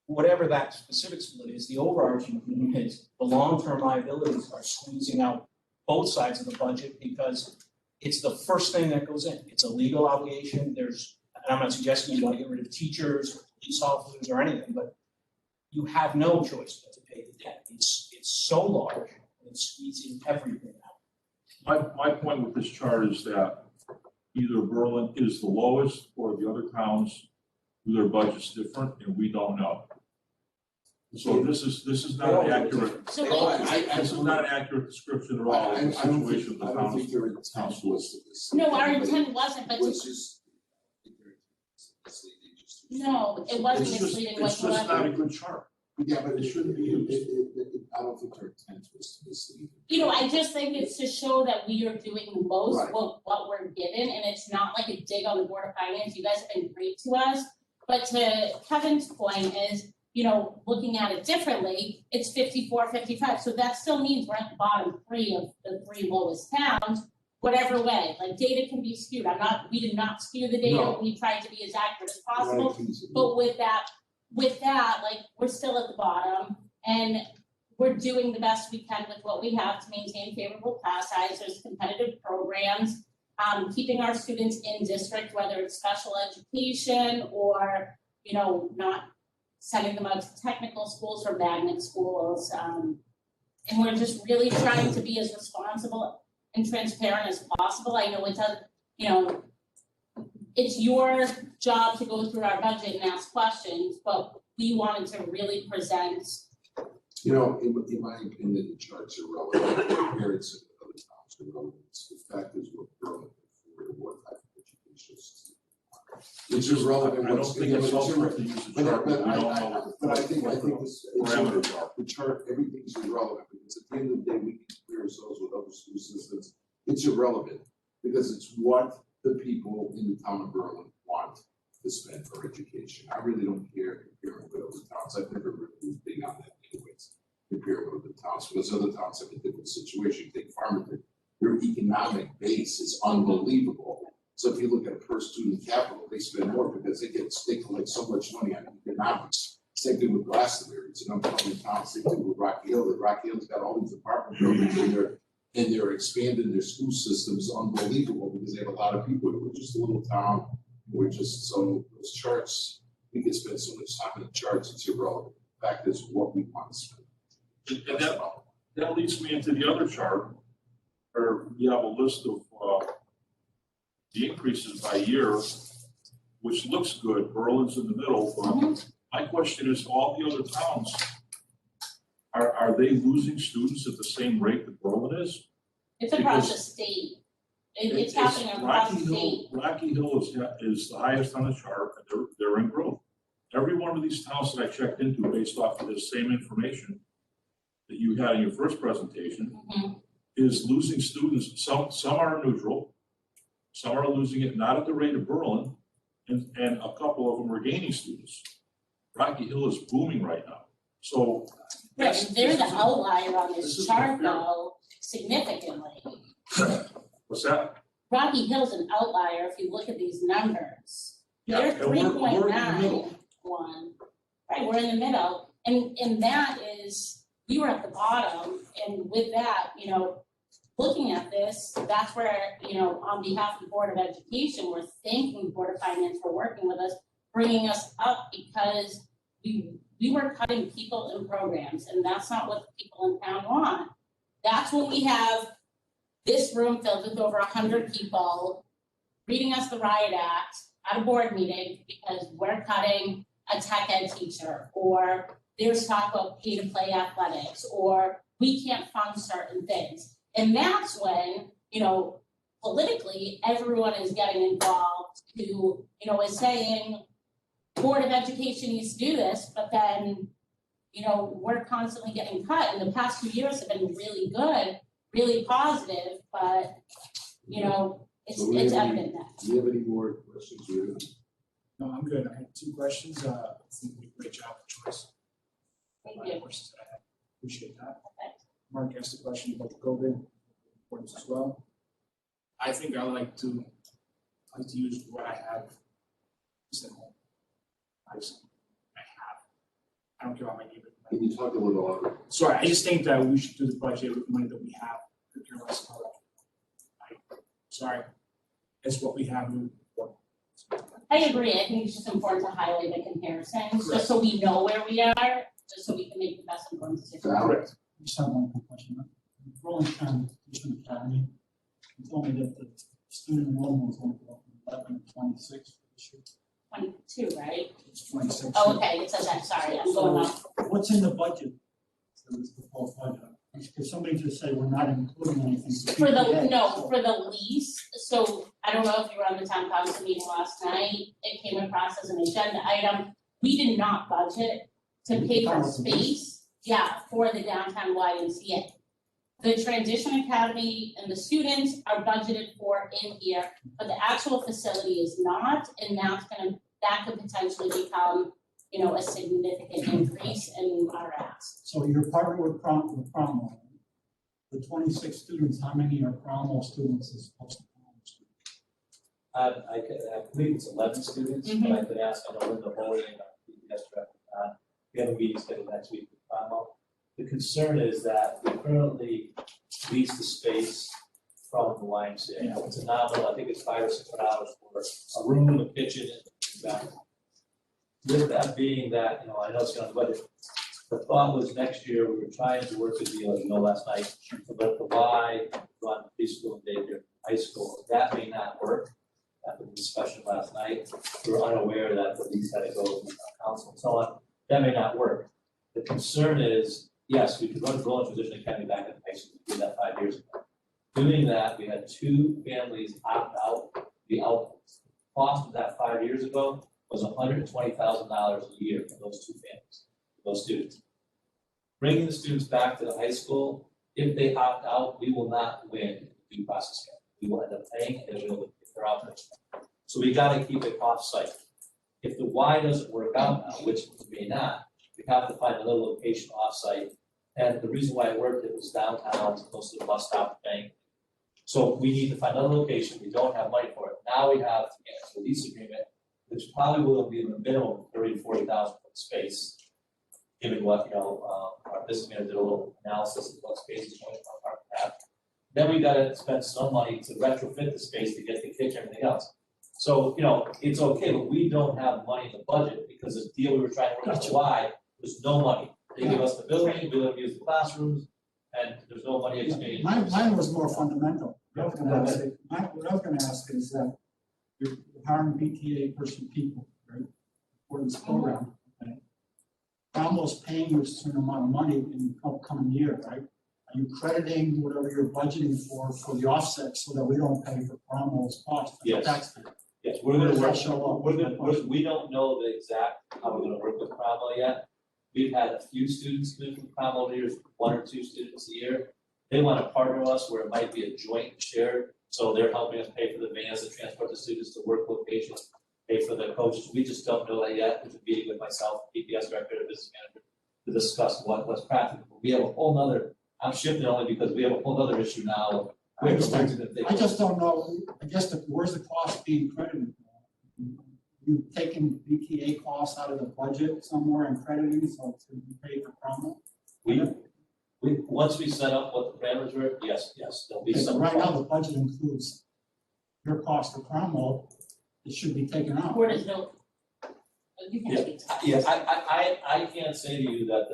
whatever that specific split is, the overarching theme is the long-term liabilities are squeezing out both sides of the budget because it's the first thing that goes in. It's a legal obligation. And I'm not suggesting you want to get rid of teachers, or police officers, or anything, but you have no choice but to pay the debt. It's so large, and it's squeezing everything out. My point with this chart is that either Berlin is the lowest or the other towns do their budgets different, and we don't know. So this is not an accurate. So This is not an accurate description at all of the situation of the I don't town. think your intent was to this. No, our intent wasn't, but Was just. no, it wasn't It's misleading just whatsoever. not a good chart. Yeah, but It shouldn't be used. I don't think your intent was to mislead. I just think it's to show that we are doing the most Right. what we're given, and it's not like a dig on the Board of Finance. You guys have been great to us. But to Kevin's point is, looking at it differently, it's 54, 55. So that still means we're at the bottom 3 of the 3 lowest towns, whatever way. Like data can be skewed. We did not skew the data. No. We tried to be as accurate as possible. Right. But with that, like we're still at the bottom and we're doing the best we can with what we have to maintain favorable class sizes, competitive programs, keeping our students in district, whether it's special education or, not sending them out to technical schools or magnet schools. And we're just really trying to be as responsible and transparent as possible. I know it does, it's your job to go through our budget and ask questions, but we wanted to really present. In my opinion, the charts are relevant, compared to other towns are relevant. The fact is what relevant for what type of education system. It's irrelevant. I don't think it's helpful to use the chart, but we don't know But I think this, parameters are. the chart, everything's irrelevant, because at the end of the day, we can compare ourselves with other school systems. It's irrelevant, because it's what the people in the town of Berlin want to spend for education. I really don't care comparing with other towns. I've never really been big on that anyways, comparing with other towns, because other towns have a different situation. Take Farmington, their economic base is unbelievable. So if you look at per student capital, they spend more because they collect so much money on economics. Same thing with Glastonbury. It's an unfunded town. Same thing with Rocky Hill. Rocky Hill's got all these apartment buildings and they're expanding their school systems unbelievable because they have a lot of people. We're just a little town. We're just those charts. We can spend so much time in the charts. It's irrelevant. The fact is what we want to spend. And that leads me into the other chart, where you have a list of the increases by year, which looks good. Berlin's in the middle, but my question is, all the other towns, are they losing students at the same rate that Berlin is? It's across the state. It's happening across the state. Rocky Hill is the highest on the chart, and they're in growth. Every one of these towns that I checked into based off of the same information that you had in your first presentation is losing students. Some are neutral, some are losing it not at the rate of Berlin, and a couple of them are gaining students. Rocky Hill is booming right now. So Right, they're the outlier on this this is chart unfair. though, significantly. what's that? Rocky Hill's an outlier if you look at these numbers. Yeah, They're and three we're point in the nine middle. one. Right, we're in the middle. And that is, we were at the bottom, and with that, looking at this, that's where, on behalf of the Board of Education, we're thanking the Board of Finance for working with us, bringing us up because we were cutting people in programs, and that's not what the people in town want. That's when we have this room filled with over 100 people reading us the riot act at a board meeting because we're cutting a tech ed teacher, or there's talk about pay to play athletics, or we can't fund certain things. And that's when, politically, everyone is getting involved who, is saying, Board of Education needs to do this, but then, we're constantly getting cut. And the past 2 years have been really good, really positive, but, it's evident that. Do you have any more questions? No, I'm good. I had 2 questions. I think you did a great job with choice. Thank you. Questions that I had. Appreciate that. Okay. Mark asked a question about the COVID importance as well. I think I like to use what I have just at home. I don't care about my neighbor. Can you talk a little louder? Sorry, I just think that we should do the budget with the money that we have. Could care less about it. Sorry, it's what we have moving forward. I agree. I think it's just important to highlight the comparisons, just so we know where we are, just so we can make the best informed decision. Correct. I just have one quick question. Burlington Tuition Academy, you told me that the student enrollment was going to go from 11 to 26 this year. 22, right? It's 26. Oh, okay, it says that, sorry, I'm going off. What's in the budget? So it's the full budget. If somebody just say we're not including anything. For the lease, so I don't know if you were on the town council meeting last night, it came across as an agenda item. We did not budget to pay for space, for the downtown YMCA. The Transition Academy and the students are budgeted for in here, but the actual facility is not, and that could potentially become, a significant increase in our ask. So you're partnered with Cromwell. The 26 students, how many are Cromwell students as opposed to Cromwell students? I believe it's 11 students, but I could ask, I know Linda Holy and our PBS director, we have a meeting scheduled next week with Cromwell. The concern is that we currently lease the space from the YMCA. It's a nominal, I think it's $500 or $600 for a room, a kitchen, and bathroom. With that being that, I know it's gonna budget. The thought was next year, we were trying to work a deal, as you know, last night, but the Y, run preschool and daycare, high school, that may not work. After the discussion last night, we were unaware that the lease had to go to the council and so on. That may not work. The concern is, yes, we could run Burlington Transition Academy back in high school, we did that 5 years ago. Doing that, we had 2 families opt out. The cost of that 5 years ago was $120,000 a year for those 2 families, those students. Bringing the students back to the high school, if they opt out, we will not win the due process here. We will end up paying, and then we'll if they're out there. So we gotta keep it off-site. If the Y doesn't work out now, which it may not, we have to find another location off-site. And the reason why it worked, it was downtown, close to the bus stop bank. So we need to find another location. We don't have money for it. Now we have to get a lease agreement, which probably will be a minimum of $30,000 to $40,000 for the space. Given what, our business manager did a little analysis of what space is going on our path. Then we gotta spend some money to retrofit the space to get the kitchen and everything else. So, it's okay, but we don't have money in the budget because the deal we were trying to work out why there's no money. They give us the building, we don't use the classrooms, and there's no money exchanged. Mine was more fundamental. What I was gonna ask is that you're hiring PTA person people, right? For this program, okay? Almost paying you a certain amount of money in the upcoming year, right? Are you crediting whatever you're budgeting for the offset so that we don't pay for Cromwell's cost? Yes. Yes, we're gonna work, we don't know the exact, how we're gonna work with Cromwell yet. We've had a few students move from Cromwell years, 1 or 2 students a year. They wanna partner with us where it might be a joint shared, so they're helping us pay for the vans to transport the students to work locations, pay for the coaches. We just don't know that yet. There's a meeting with myself, PPS director, and business manager, to discuss what's practical. We have a whole nother, I'm shifting only because we have a whole other issue now. I just don't know, I guess, where's the cost being credited? You taking BTA costs out of the budget somewhere and crediting, so to be paid for Cromwell? Once we set up what the parameters were, yes, there'll be Okay, so some. right now, the budget includes your cost for Cromwell, it should be taken out. Where does no? You can speak to that. Yes, I can't say to you that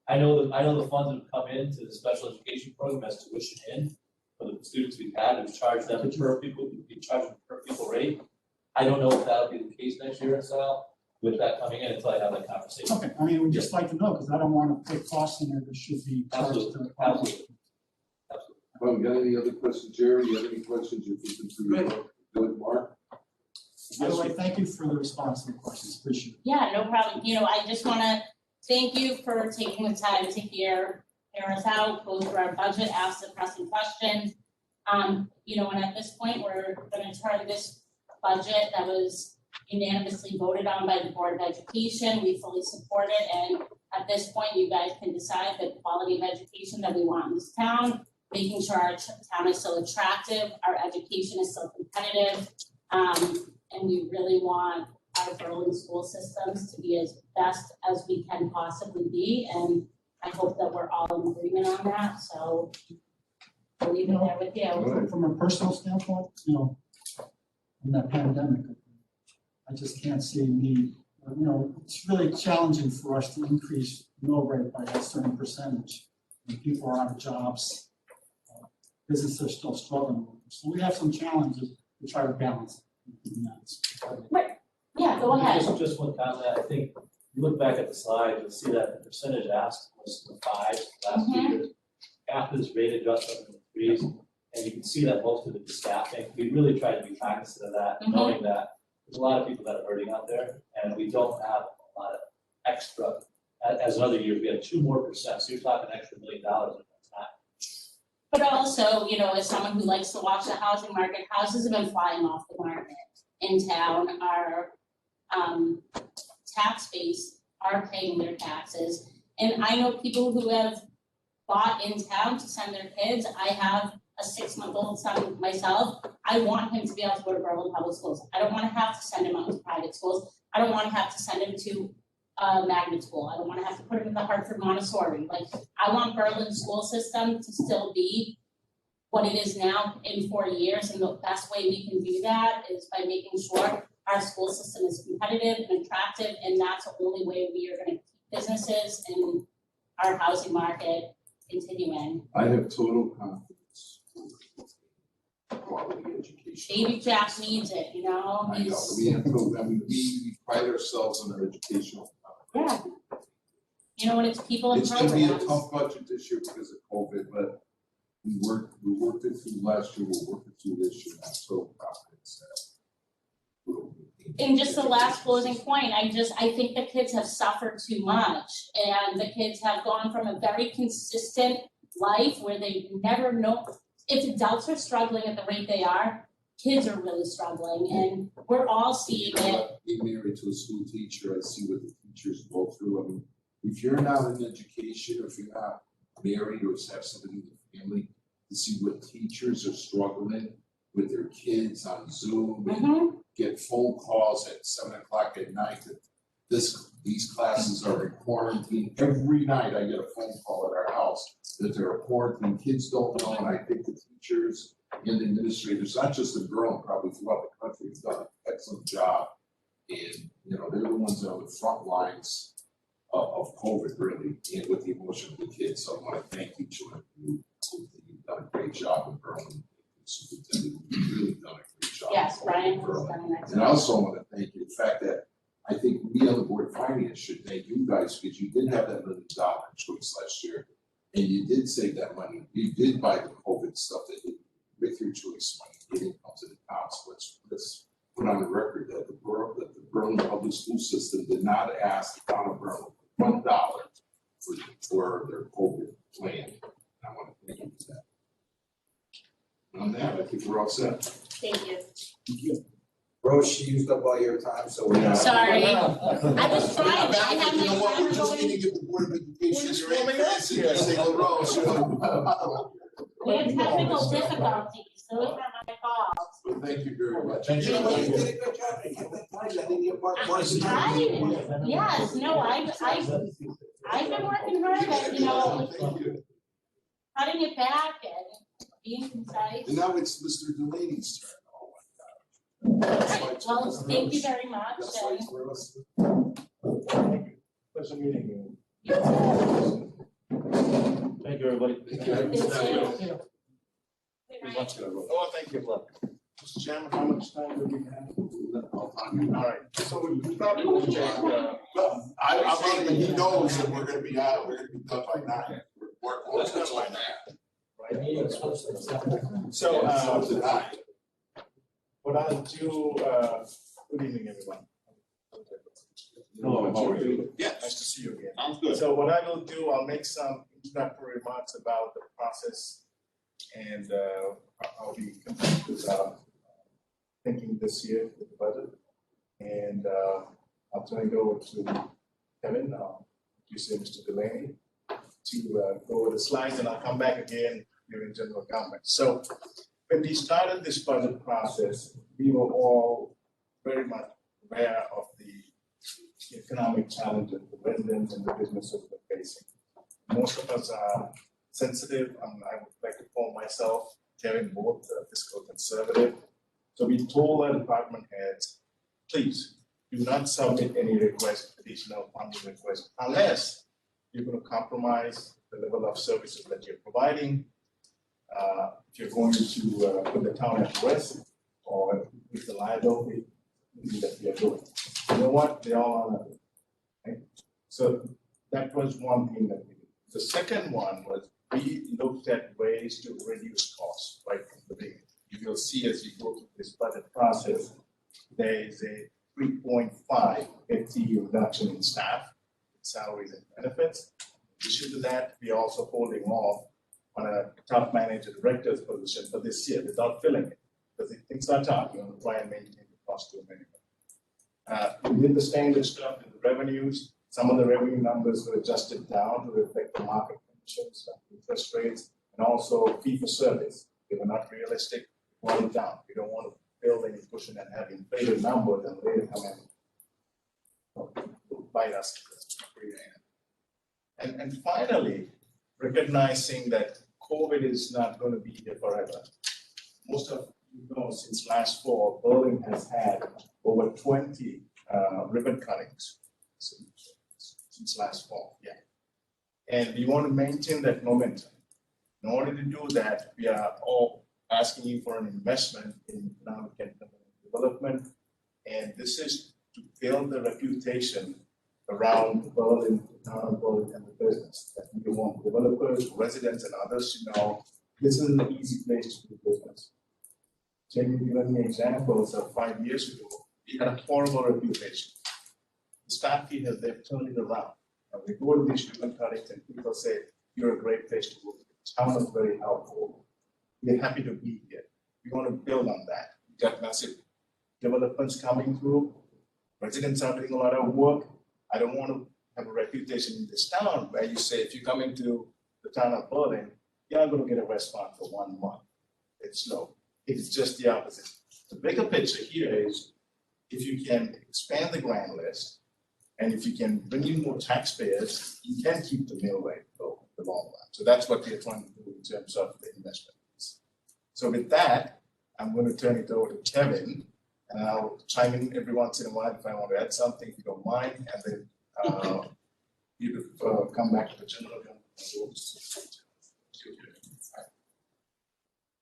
I know the funds have come into the special education program as tuition in for the students we've had, we've charged them per pupil, we charge them per pupil rate. I don't know if that'll be the case next year, Sal, with that coming in until I have that conversation. Okay, I mean, we'd just like to know, because I don't want to put costs in there that should be charged to the Absolutely, public. absolutely. Well, got any other questions, Jerry? You have any questions you're thinking through? Good, Mark? By the way, thank you for the response to the questions, appreciate it. Yeah, no problem. I just wanna thank you for taking the time to hear us out, go through our budget, ask the pressing questions. And at this point, we're gonna turn this budget that was unanimously voted on by the Board of Education. We fully support it, and at this point, you guys can decide the quality of education that we want in this town, making sure our town is still attractive, our education is still competitive, and we really want our Berlin school systems to be as best as we can possibly be, and I hope that we're all in agreement on that, so I'll leave it there with you. From a personal standpoint, in that pandemic, I just can't see a need. It's really challenging for us to increase mill rate by a certain percentage. When people are out of jobs, businesses are still struggling. So we have some challenges to try to balance. Yeah, go ahead. Just one comment, I think, you look back at the slide, you'll see that the percentage asked was the 5 last 2 years. After this rate adjustment in the 3s, and you can see that most of it is staffing, we really try to be cognizant of that, knowing that there's a lot of people that are hurting out there, and we don't have a lot of extra. As another year, we had 2% more, so you're talking an extra $1 million in that time. But also, as someone who likes to watch the housing market, houses have been flying off the market in town. Our tax base are paying their taxes. And I know people who have bought in town to send their kids. I have a 6-month-old son myself. I want him to be able to go to Berlin Public Schools. I don't want to have to send him out to private schools. I don't want to have to send him to magnet school. I don't want to have to put him in the Hartford Montessori. I want Berlin's school system to still be what it is now in 4 years, and the best way we can do that is by making sure our school system is competitive and attractive, and that's the only way we are going to keep businesses and our housing market continuing. I have total confidence in quality education. Baby Jack needs it, I know, we have we pride ourselves on our educational. Yeah. When it's people and It's gonna be a programs. tough budget this year because of COVID, but we worked it through last year, we'll work it through this year, I'm so confident that. And just the last closing point, I think the kids have suffered too much, and the kids have gone from a very consistent life where they never know. If adults are struggling at the rate they are, kids are really struggling, and we're all seeing it. Being married to a school teacher, I see what the teachers go through. I mean, if you're not in education, or if you're not married or have somebody in the family, to see what teachers are struggling with their kids on Zoom and get phone calls at 7 o'clock at night that these classes are in quarantine. Every night I get a phone call at our house that they're quarantined. Kids don't know, and I think the teachers and the administrators, not just in Berlin, probably throughout the country, have done an excellent job. And, they're the ones on the front lines of COVID, really, and with the emotion of the kids. So I want to thank each one of you. You've done a great job in Berlin. Superintendent, you've really done a great job. Yes, Brian in has Berlin. done an excellent And I also want to thank you, the fact that I think we on the Board of Finance should thank you guys, because you did have that $1 million choice last year. And you did save that money. You did buy the COVID stuff that with your choice money, it didn't come to the town. So let's put on the record that the Berlin public school system did not ask the town of Berlin $1 for their COVID plan. I want to thank you for that. On that, I think we're all set. Thank you. Thank you. Rose, she used up all your time, so we're not. Sorry. I was trying, I had You know my what, camera we just going. need to give the Board of Education Who's their warming up input, and here? just say, LaRose, We had technical difficulties, those were my fault. Well, thank you very much. Thank you. Yeah, You well, did a good job. You kept that price. I think you're part of Yes, no, I've been working hard at, Thank you. cutting it back and being concise. And now it's Mr. Delaney's turn. Oh, my God. Alright, well, thank you very much, That's and right, for us. Pleasure meeting you. you too. Thank you, everybody. Thank you. Thank you. Good luck to everyone. Oh, thank you. Mr. Chairman, how much time do we have? All time. All right, so we probably will take, Well, I'm saying that he knows that we're gonna be out, we're gonna be done by 9. We're close to by 9. The meeting is supposed to start. so, It's up to 9. what I'll do, good evening, everyone. Hello, how are you? Yeah, Nice to see you again. sounds good. So what I will do, I'll make some introductory remarks about the process and I'll be complete with thinking this year with the budget. And I'll turn it over to Kevin, you say Mr. Delaney, to go over the slides, and I'll come back again during general comment. So when we started this budget process, we were all very much aware of the economic challenges the residents and the businesses were facing. Most of us are sensitive, I would like to call myself, Kevin, both fiscal conservative. So we told our department heads, please do not submit any additional funding requests, unless you're going to compromise the level of services that you're providing. If you're going to put the town at risk or with the liability that we are doing. You know what? They all are. Right? So that was one thing that we did. The second one was we looked at ways to reduce costs right from the beginning. You will see as you go through this budget process, there is a 3.5 FTE reduction in staff, salaries and benefits. In addition to that, we are also holding off on a top manager director's position for this year without filling it. Because if things are tough, you want to try and maintain the cost to a minimum. We did the standard stuff in the revenues. Some of the revenue numbers were adjusted down to reflect the market conditions, interest rates, and also fee for service. They were not realistic, we brought it down. We don't want to build any cushion and have inflated numbers and later come in bite us. And finally, recognizing that COVID is not going to be here forever. Most of you know, since last fall, Berlin has had over 20 ribbon cuttings since last fall, yeah. And we want to maintain that momentum. In order to do that, we are all asking you for an investment in economic and development. And this is to build the reputation around Berlin, the town of Berlin, and the business. That we want developers, residents, and others to know this is an easy place to do business. Jamie given me examples of 5 years ago, we had a horrible reputation. The staff here, they've turned it around. And we go to these ribbon cuttings and people say, you're a great place to work. The town is very helpful. We're happy to be here. We want to build on that. We got massive developments coming through. Residents are doing a lot of work. I don't want to have a reputation in this town where you say, if you come into the town of Berlin, you're not going to get a restaurant for 1 month. It's low. It's just the opposite. The bigger picture here is if you can expand the grant list and if you can bring in more taxpayers, you can keep the mill rate low in the long run. So that's what we're trying to do in terms of the investment. So with that, I'm going to turn it over to Kevin, and I'll chime in every once in a while if I want to add something, if you don't mind, and then you come back to the general.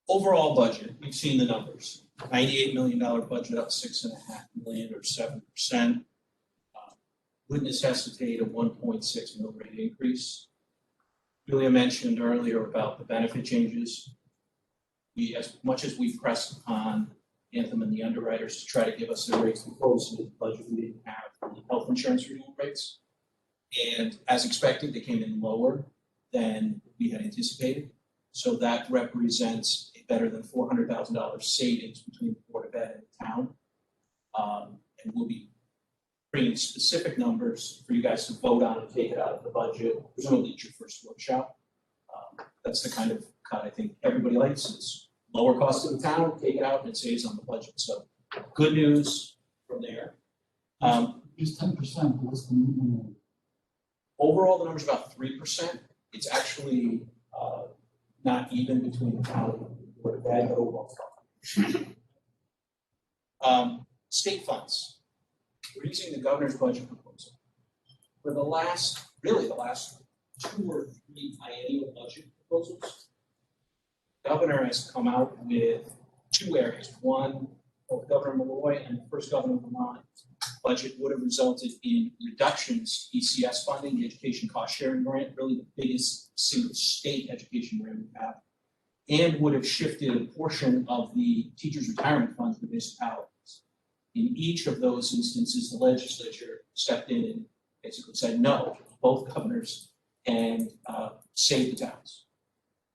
Overall budget, we've seen the numbers. $98 million budget, up $6.5 million or 7%. Would necessitate a 1.6 mill rate increase. Julia mentioned earlier about the benefit changes. We, as much as we pressed upon Anthem and the underwriters to try to give us the rates close to the budget, we didn't have the health insurance renewal rates. And as expected, they came in lower than we had anticipated. So that represents a better than $400,000 savings between the Board of Ed and the town. And we'll be bringing specific numbers for you guys to vote on and take it out of the budget. Presumably it's your first workshop. That's the kind of cut I think everybody likes. It's lower cost to the town, take it out, and it saves on the budget. So good news from there. It's 10%, what's the minimum? Overall, the number's about 3%. It's actually not even between the town and the Board of Ed, but overall. State funds. We're using the governor's budget proposal. For the last 2 or 3 biennial budget proposals, the governor has come out with two areas. One, both Governor Malloy and the first Governor of Vermont budget would have resulted in reductions, ECS funding, the education cost sharing grant, really the biggest single state education grant we have, and would have shifted a portion of the teachers' retirement funds to municipalities. In each of those instances, the legislature stepped in and basically said no, both governors, and saved the towns.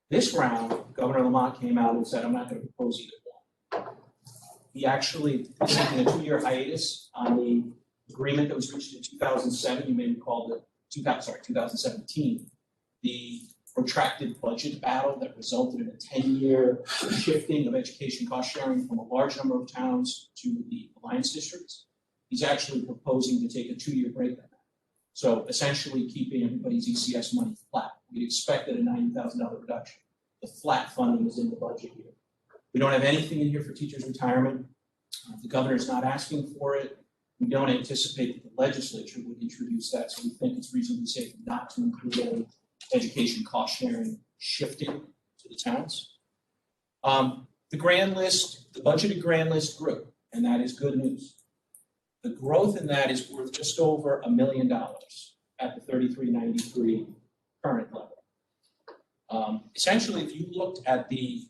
This round, Governor Lamont came out and said, I'm not going to propose either one. He actually is taking a 2-year hiatus on the agreement that was reached in 2007. You may recall the 2017, the protracted budget battle that resulted in a 10-year shifting of education cost sharing from a large number of towns to the alliance districts. He's actually proposing to take a 2-year break on that. So essentially keeping everybody's ECS money flat. We'd expected a $90,000 reduction. The flat funding is in the budget here. We don't have anything in here for teachers' retirement. The governor's not asking for it. We don't anticipate that the legislature would introduce that, so we think it's reasonably safe not to include any education cost sharing shifting to the towns. The grand list, the budgeted grand list grew, and that is good news. The growth in that is worth just over $1 million at the 3393 current level. Essentially, if you looked at the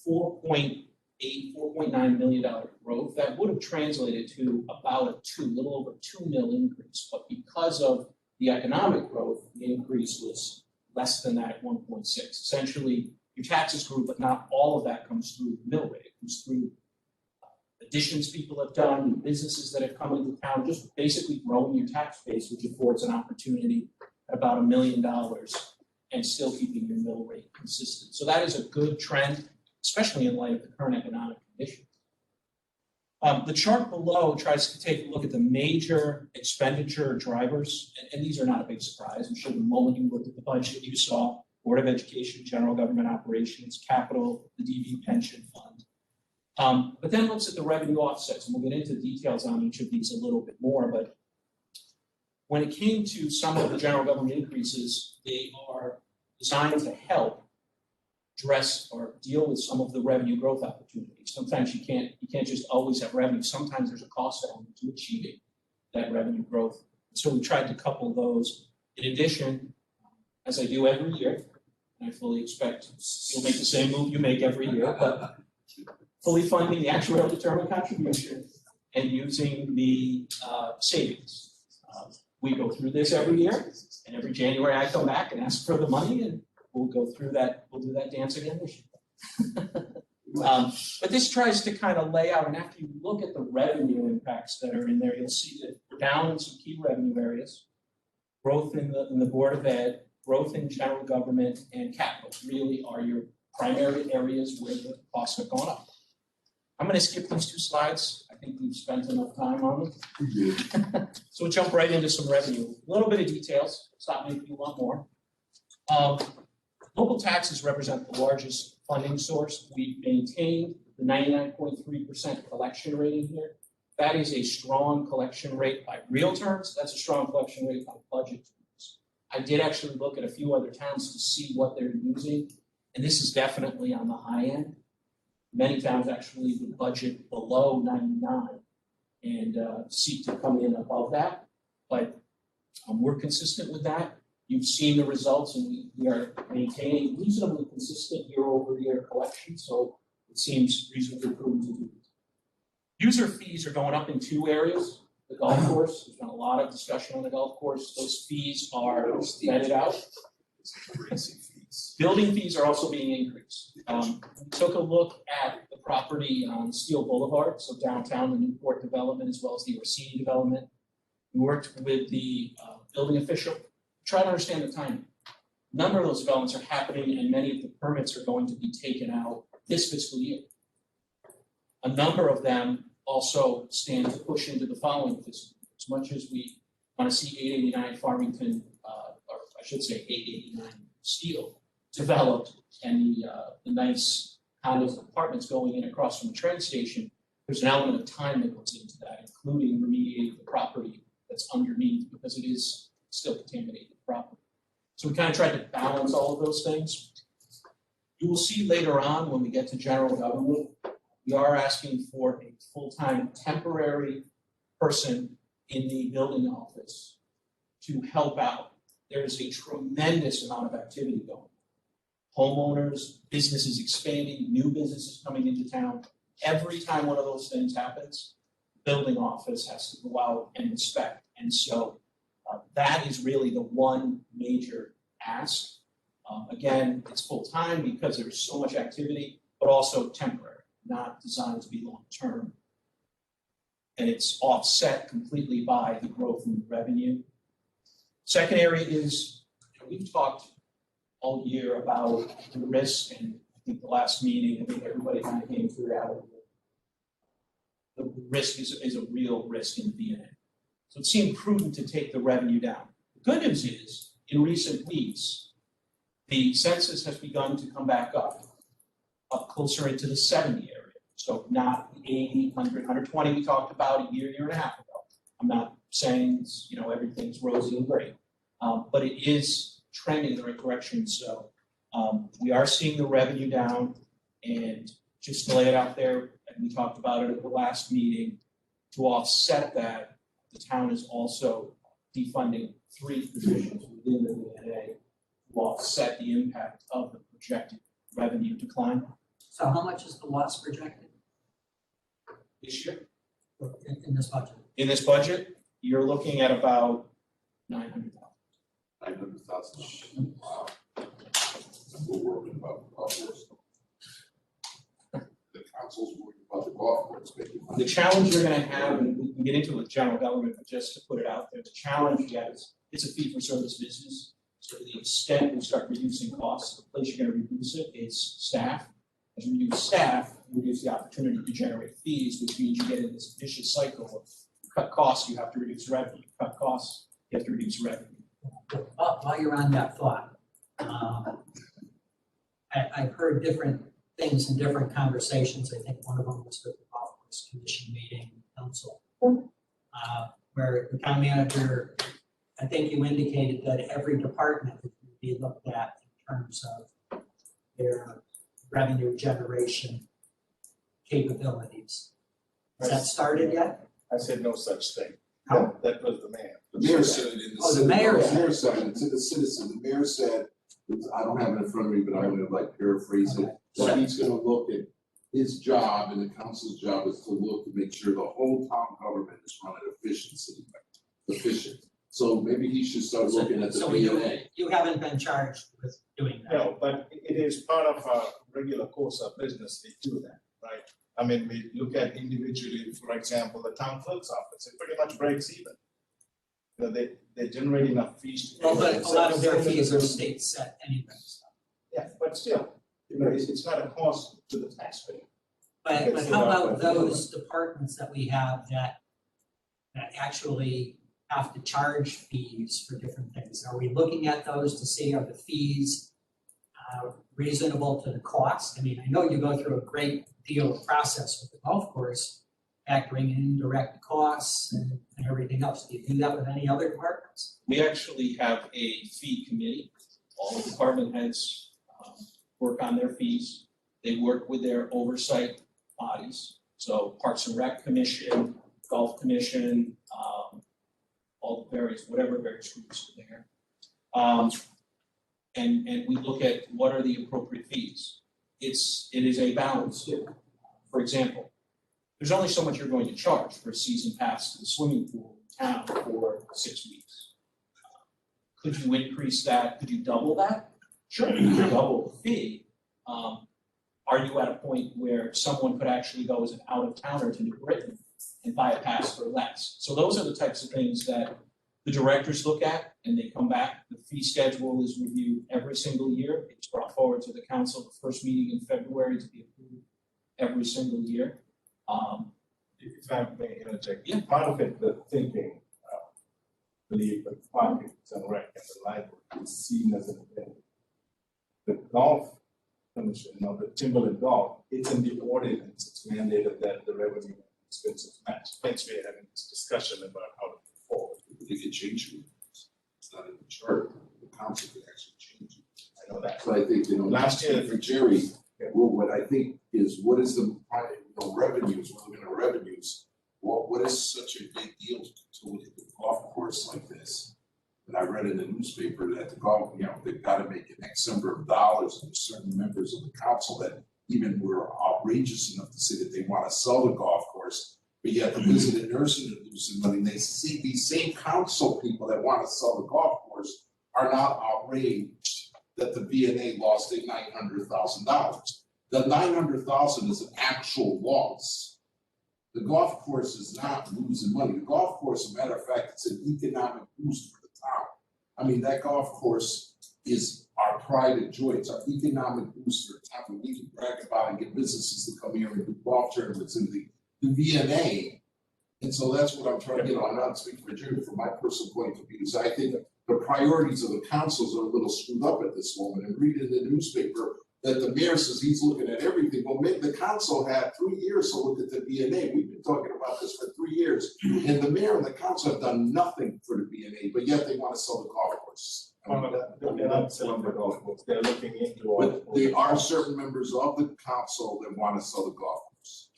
$4.9 million growth, that would have translated to about a little over 2 mil increase. But because of the economic growth, the increase was less than that at 1.6. Essentially, your taxes grew, but not all of that comes through the mill rate. It comes through additions people have done, businesses that have come into town, just basically growing your tax base, which affords an opportunity at about $1 million and still keeping your mill rate consistent. So that is a good trend, especially in light of the current economic conditions. The chart below tries to take a look at the major expenditure drivers, and these are not a big surprise. I'm sure the moment you looked at the budget, you saw Board of Education, General Government Operations, Capital, the DB Pension Fund. But then looks at the revenue offsets, and we'll get into details on each of these a little bit more, but when it came to some of the general government increases, they are designed to help address or deal with some of the revenue growth opportunities. Sometimes you can't just always have revenue. Sometimes there's a cost element to achieving that revenue growth. So we tried to couple those. In addition, as I do every year, and I fully expect you'll make the same move you make every year, but fully funding the actuarial determined contribution and using the savings. We go through this every year, and every January I come back and ask for the money, and we'll go through that. We'll do that dance again this year. But this tries to kind of lay out, and after you look at the revenue impacts that are in there, you'll see that we're down in some key revenue areas, growth in the Board of Ed, growth in general government, and capital really are your primary areas where the costs have gone up. I'm going to skip these two slides. I think we've spent enough time on them. So we'll jump right into some revenue. A little bit of details. Stop me if you want more. Local taxes represent the largest funding source. We've maintained the 99.3% collection rate in here. That is a strong collection rate by real terms. That's a strong collection rate by budget terms. I did actually look at a few other towns to see what they're using, and this is definitely on the high end. Many towns actually would budget below 99 and seek to come in above that, but we're consistent with that. You've seen the results, and we are maintaining reasonably consistent year-over-year collection, so it seems reasonably prudent to do it. User fees are going up in two areas. The golf course, there's been a lot of discussion on the golf course. Those fees are netted out. Building fees are also being increased. We took a look at the property on Steel Boulevard, so downtown, the Newport development, as well as the Orsini development. We worked with the building official, try to understand the timing. A number of those developments are happening, and many of the permits are going to be taken out this fiscal year. A number of them also stand to push into the following fiscal year. As much as we want to see 889 Farmington, or I should say 889 Steel, developed, and the nice condos and apartments going in across from the train station, there's an element of time that goes into that, including remediating the property that's underneath, because it is still contaminated property. So we kind of tried to balance all of those things. You will see later on when we get to general government, we are asking for a full-time temporary person in the building office to help out. There is a tremendous amount of activity going on. Homeowners, businesses expanding, new businesses coming into town. Every time one of those things happens, building office has to go out and inspect. And so that is really the one major ask. Again, it's full-time because there's so much activity, but also temporary, not designed to be long-term. And it's offset completely by the growth in revenue. Second area is, we've talked all year about the risk, and I think the last meeting, I think everybody kind of came through reality. The risk is a real risk in the VNA. So it seemed prudent to take the revenue down. The good news is, in recent weeks, the census has begun to come back up closer into the 70 area. So not the 80, 100, 120 we talked about a year and a half ago. I'm not saying everything's rosy and great, but it is trending in the right direction. So we are seeing the revenue down, and just to lay it out there, and we talked about it at the last meeting, to offset that, the town is also defunding 3 positions within the VNA to offset the impact of the projected revenue decline So how much is the loss projected this year. in this budget? In this budget, you're looking at about 900,000. 900,000. Wow. We're worried about the golf course. The council's worried about the golf course, maybe. The challenge you're gonna have, and we can get into it with general government, but just to put it out there, the challenge you have is it's a fee-for-service business. So to the extent we start reducing costs, the place you're gonna reduce it is staff. As you reduce staff, you reduce the opportunity to generate fees, which means you get in this vicious cycle of cut costs, you have to reduce revenue, cut costs, you have to reduce revenue. While you're on that thought, I've heard different things in different conversations. I think one of them was with the golf course commission meeting council, where the town manager, I think you indicated that every department would be looked at in terms of their revenue generation capabilities. Has that started yet? I said no such thing. No? That was the mayor. The mayor said it in the. Oh, the mayor The said mayor it. said it to the citizen. The mayor said, I don't have it in front of me, but I'm gonna paraphrase it. That he's gonna look at his job, and the council's job is to look to make sure the whole town government is running efficient. So maybe he should start looking at the So VNA. you haven't been charged with doing that? No, but it is part of our regular course of business, we do that, right? I mean, we look at individually, for example, the town clerk's office, it pretty much breaks even. You know, they generate enough fees. Well, but a lot of their Same fees as are the- state set anyway, so. Yeah, but still, it's not a cost to the taxpayer. But how about those departments that we have that actually have to charge fees for different things? Are we looking at those to see are the fees reasonable to the cost? I mean, I know you go through a great deal of process with the golf course, factoring in direct costs and everything else. Do you do that with any other departments? We actually have a fee committee. All the department heads work on their fees. They work with their oversight bodies. So Parks and Rec Commission, Golf Commission, all the various groups are there. And we look at what are the appropriate fees. It is a balance. For example, there's only so much you're going to charge for a season pass to the swimming pool in town for 6 weeks. Could you increase that? Could you double that? Sure, you could double the fee. Are you at a point where someone could actually go as an out-of-towner to New Britain and buy a pass for less? So those are the types of things that the directors look at, and they come back. The fee schedule is reviewed every single year. It's brought forward to the council, the first meeting in February, to be approved every single year. If I may interject, Yeah. part of it, the thinking, believe the Parks and Rec and the library is seen as an event. The golf commission, the Timberland Golf, it's in the ordinance, it's mandated that the revenue and expenses match. Hence, we're having this discussion about how to move forward. They could change it. It's not in the chart. The council could actually change it. I know that. So I think, Last year- for Jerry, Yeah. well, what I think is, what is the, revenues, we're looking at revenues. What is such a big deal to look at the golf course like this? And I read in the newspaper that the golf, they've got to make an X number of dollars, and there's certain members of the council that even were outrageous enough to say that they want to sell the golf course, but yet the visiting nursing are losing money. And they see these same council people that want to sell the golf course are not outraged that the VNA lost $900,000. The $900,000 is an actual loss. The golf course is not losing money. The golf course, as a matter of fact, it's an economic boost for the town. I mean, that golf course is our pride and joy. It's our economic boost for the town. We can brag about and get businesses to come here and do golf tournaments in the VNA. And so that's what I'm trying to get on. I'm not speaking for Jerry, from my personal point of view, is I think the priorities of the councils are a little screwed up at this moment. And reading the newspaper that the mayor says he's looking at everything. Well, the council had 3 years to look at the VNA. We've been talking about this for 3 years. And the mayor and the council have done nothing for the VNA, but yet they want to sell the golf course. I mean, They're not selling the golf course, they're looking into all. but there are certain members of the council that want to sell the golf course.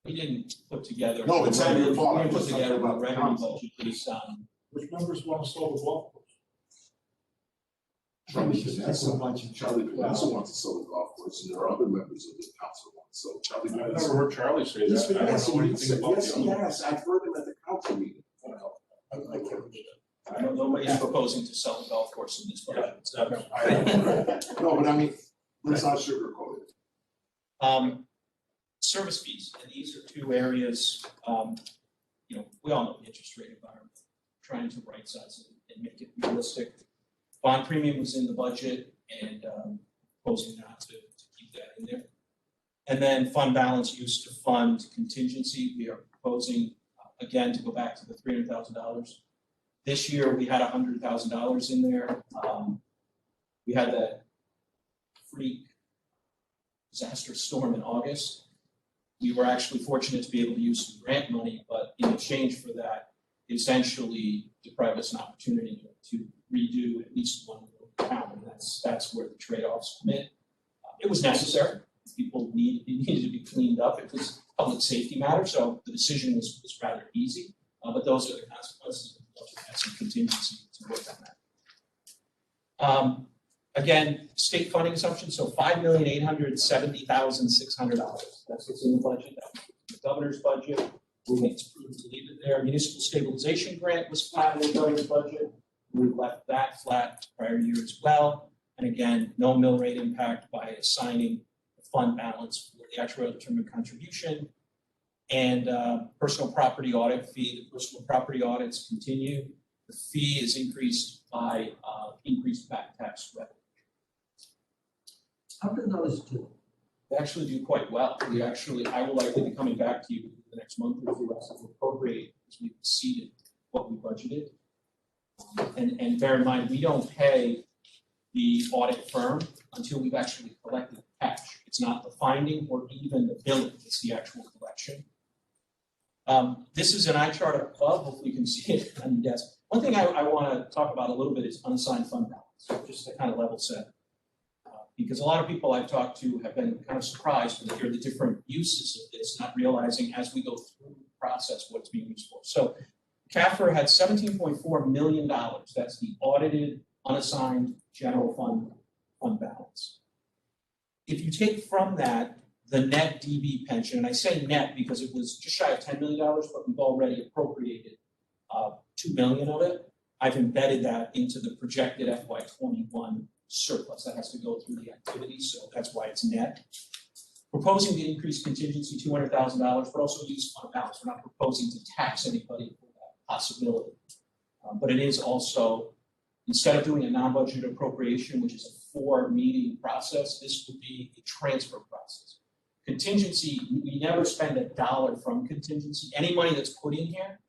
We didn't put together. No, it's not your fault. We I'm didn't put just together talking a about the revenue council. budget based on, Which members want to sell the golf course? Charlie Panessa wants to sell the golf course, and there are other members of the council who want to sell. Charlie I've Panessa. never heard Charlie say Yes, that. I don't yes, know anything about yes, the he other. has. I've heard him at the council meeting. nobody's proposing to sell the golf course in this budget. So, No, but I mean, let's not sugarcoat it. Service fees, and these are two areas, we all know the interest rate environment, trying to right size it and make it realistic. Bond premium was in the budget and proposing not to keep that in there. And then fund balance used to fund contingency, we are proposing, again, to go back to the $300,000. This year, we had $100,000 in there. We had that freak disaster storm in August. We were actually fortunate to be able to use some grant money, but in exchange for that, it essentially deprived us an opportunity to redo at least one town, and that's where the trade-offs come in. It was necessary. It needed to be cleaned up. It was a public safety matter, so the decision was rather easy. But those are the consequences. We'll have some contingency to work on that. Again, state funding assumption, so $5,870,600. That's what's in the budget. That's the governor's budget. We think it's prudent to leave it there. Municipal stabilization grant was flat in the governor's budget. We left that flat prior year as well. And again, no mill rate impact by assigning the fund balance for the actuarial determined contribution. And personal property audit fee. The personal property audits continue. The fee is increased by increased back tax revenue. How do those do? They actually do quite well. I will likely be coming back to you the next month or two as we appropriate, as we've exceeded what we budgeted. And bear in mind, we don't pay the audit firm until we've actually collected the cash. It's not the finding or even the billing, it's the actual collection. This is an eye chart above, hopefully you can see it on your desk. One thing I want to talk about a little bit is unassigned fund balance, just to kind of level set. Because a lot of people I've talked to have been kind of surprised when they hear the different uses of this, not realizing as we go through the process what it's being used for. So CAFR had $17.4 million. That's the audited, unassigned general fund balance. If you take from that the net DB pension, and I say net because it was just shy of $10 million, but we've already appropriated $2 million of it. I've embedded that into the projected FY21 surplus. That has to go through the activities, so that's why it's net. Proposing to increase contingency $200,000, but also use fund balance. We're not proposing to tax anybody for that possibility. But it is also, instead of doing a non-budget appropriation, which is a 4-meeting process, this would be a transfer process. Contingency, we never spend a dollar from contingency. Any money that's put in here,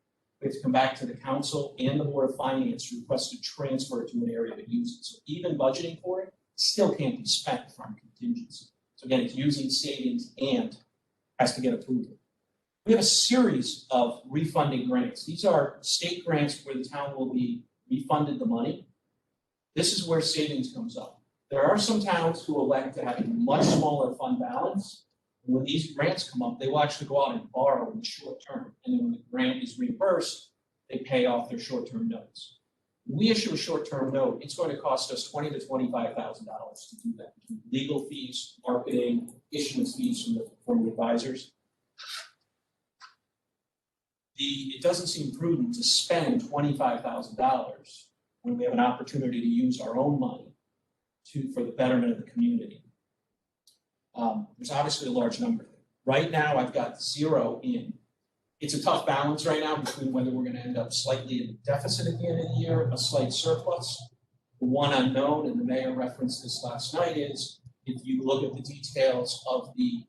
we have to come back to the council and the Board of Finance to request to transfer it to an area to use it. So even budgeting for it still can't be spent from contingency. So again, it's using savings and has to get approval. We have a series of refunding grants. These are state grants where the town will be refunded the money. This is where savings comes up. There are some towns who elect to have a much smaller fund balance. When these grants come up, they will actually go out and borrow in the short term, and then when the grant is reimbursed, they pay off their short-term notes. When we issue a short-term note, it's going to cost us $20,000 to $25,000 to do that, between legal fees, marketing, issuance fees from the advisors. It doesn't seem prudent to spend $25,000 when we have an opportunity to use our own money for the betterment of the community. There's obviously a large number. Right now, I've got 0 in. It's a tough balance right now between whether we're going to end up slightly in deficit at the end of the year, a slight surplus. The one unknown, and the mayor referenced this last night, is if you look at the details of the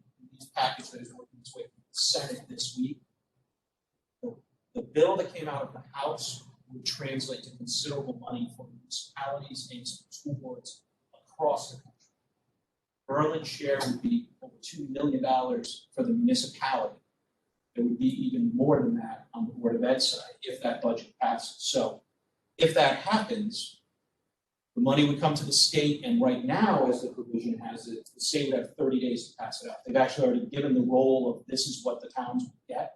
package that is working its way through the Senate this week, the bill that came out of the House would translate to considerable money for municipalities and school boards across the country. Berlin's share would be over $2 million for the municipality. It would be even more than that on the Board of Ed side if that budget passes. So if that happens, the money would come to the state, and right now, as the provision has it, the state would have 30 days to pass it out. They've actually already given the role of this is what the towns would get.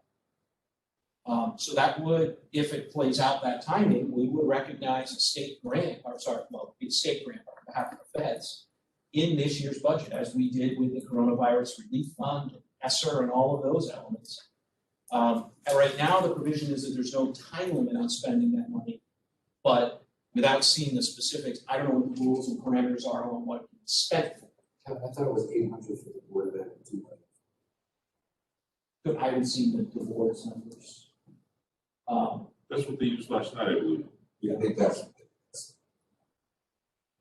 So that would, if it plays out that timing, we would recognize a state grant, a state grant on behalf of the feds in this year's budget, as we did with the Coronavirus Relief Fund, ESSER, and all of those elements. And right now, the provision is that there's no time limit on spending that money, but without seeing the specifics, I don't know what the rules and parameters are on what can be spent for. I thought it was 800 for the Board of Ed. But I haven't seen the board's numbers. That's what they used last night, I believe. Yeah, I think that's.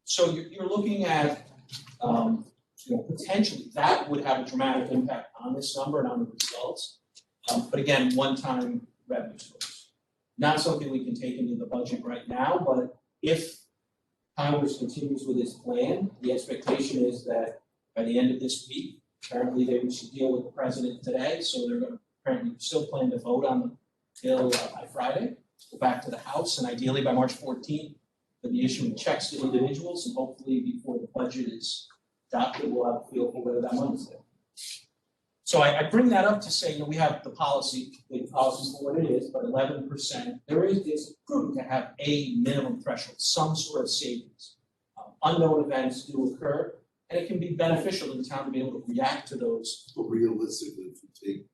So you're looking at, potentially that would have a dramatic impact on this number and on the results. But again, one-time revenue source. Not something we can take into the budget right now, but if Congress continues with its plan, the expectation is that by the end of this week, apparently they reached a deal with the president today, so they're going to apparently still plan to vote on the bill by Friday, go back to the House, and ideally by March 14th, they'll be issuing checks to individuals, and hopefully before the budget is adopted, we'll have a feel for whether that money's there. So I bring that up to say, we have the policy for what it is, but 11%, it's prudent to have a minimum threshold, some sort of savings. Unknown events do occur, and it can be beneficial to the town to be able to react to those. But realistically, if you take,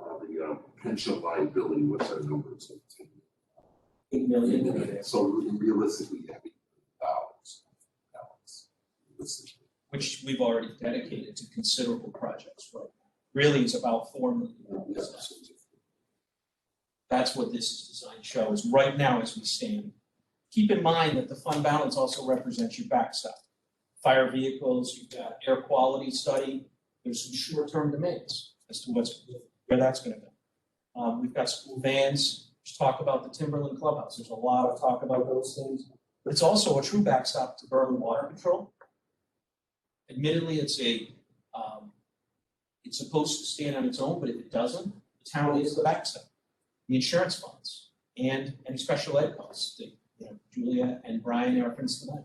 the pension liability, what's that number? It's like 8 million. So realistically, you have $8 Which we've already dedicated to considerable projects, right? Really, it's about $4 million. That's what this is designed to show, is right now as we stand. Keep in mind that the fund balance also represents your backstop. Fire vehicles, you've got air quality study, there's some short-term demands as to where that's gonna go. We've got school vans, there's talk about the Timberland Clubhouse, there's a lot of talk about those things. But it's also a true backstop to Berlin Water Control. Admittedly, it's supposed to stand on its own, but if it doesn't, the town is the backstop. The insurance funds and any special ed costs that Julia and Brian referenced tonight.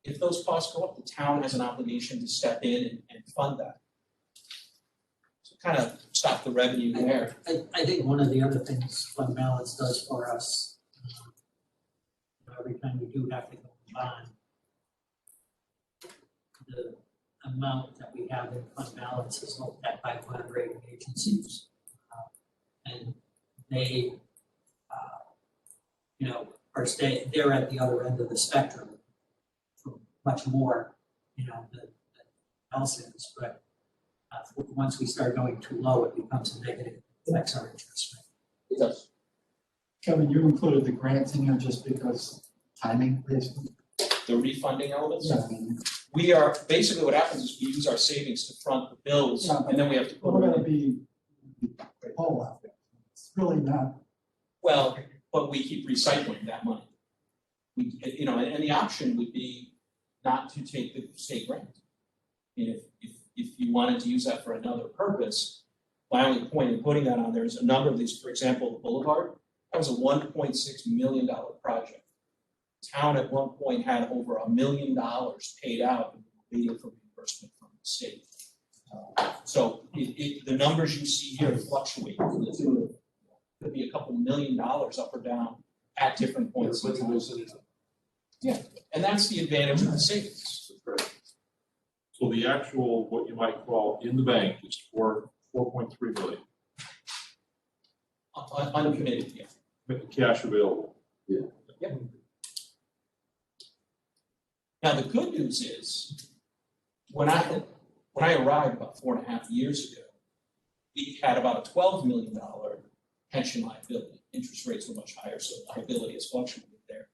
If those costs go up, the town has an obligation to step in and fund that. So kind of stop the revenue there. I think one of the other things fund balance does for us, every time we do have to go bond, the amount that we have in fund balance is looked at by fund rating agencies. And they, they're at the other end of the spectrum for much more, than else is. But once we start going too low, it becomes a negative, affects our interest rate. It does. Kevin, you included the grants in here just because timing, basically? The refunding elements? Yeah, I mean, We are, basically what happens is we use our savings to front the bills, Yeah. and then we have to put we're them gonna in. be whole out there. It's really not. Well, but we keep recycling that money. And the option would be not to take the state grant. If you wanted to use that for another purpose, my only point in putting that on there is a number of these, for example, the Boulevard, That was a $1.6 million project. Town at one point had over $1 million paid out waiting for reimbursement from the state. So the numbers you see here fluctuate. Could be a couple $1 million up or down at different points in time. Yeah, and that's the advantage of the savings. So the actual, what you might call in the bank is 4.3 million. Uncommitted, yeah. With the cash available. Now, the good news is, when I arrived about 4.5 years ago, we had about a $12 million pension liability. Interest rates were much higher, so liability has fluctuated there.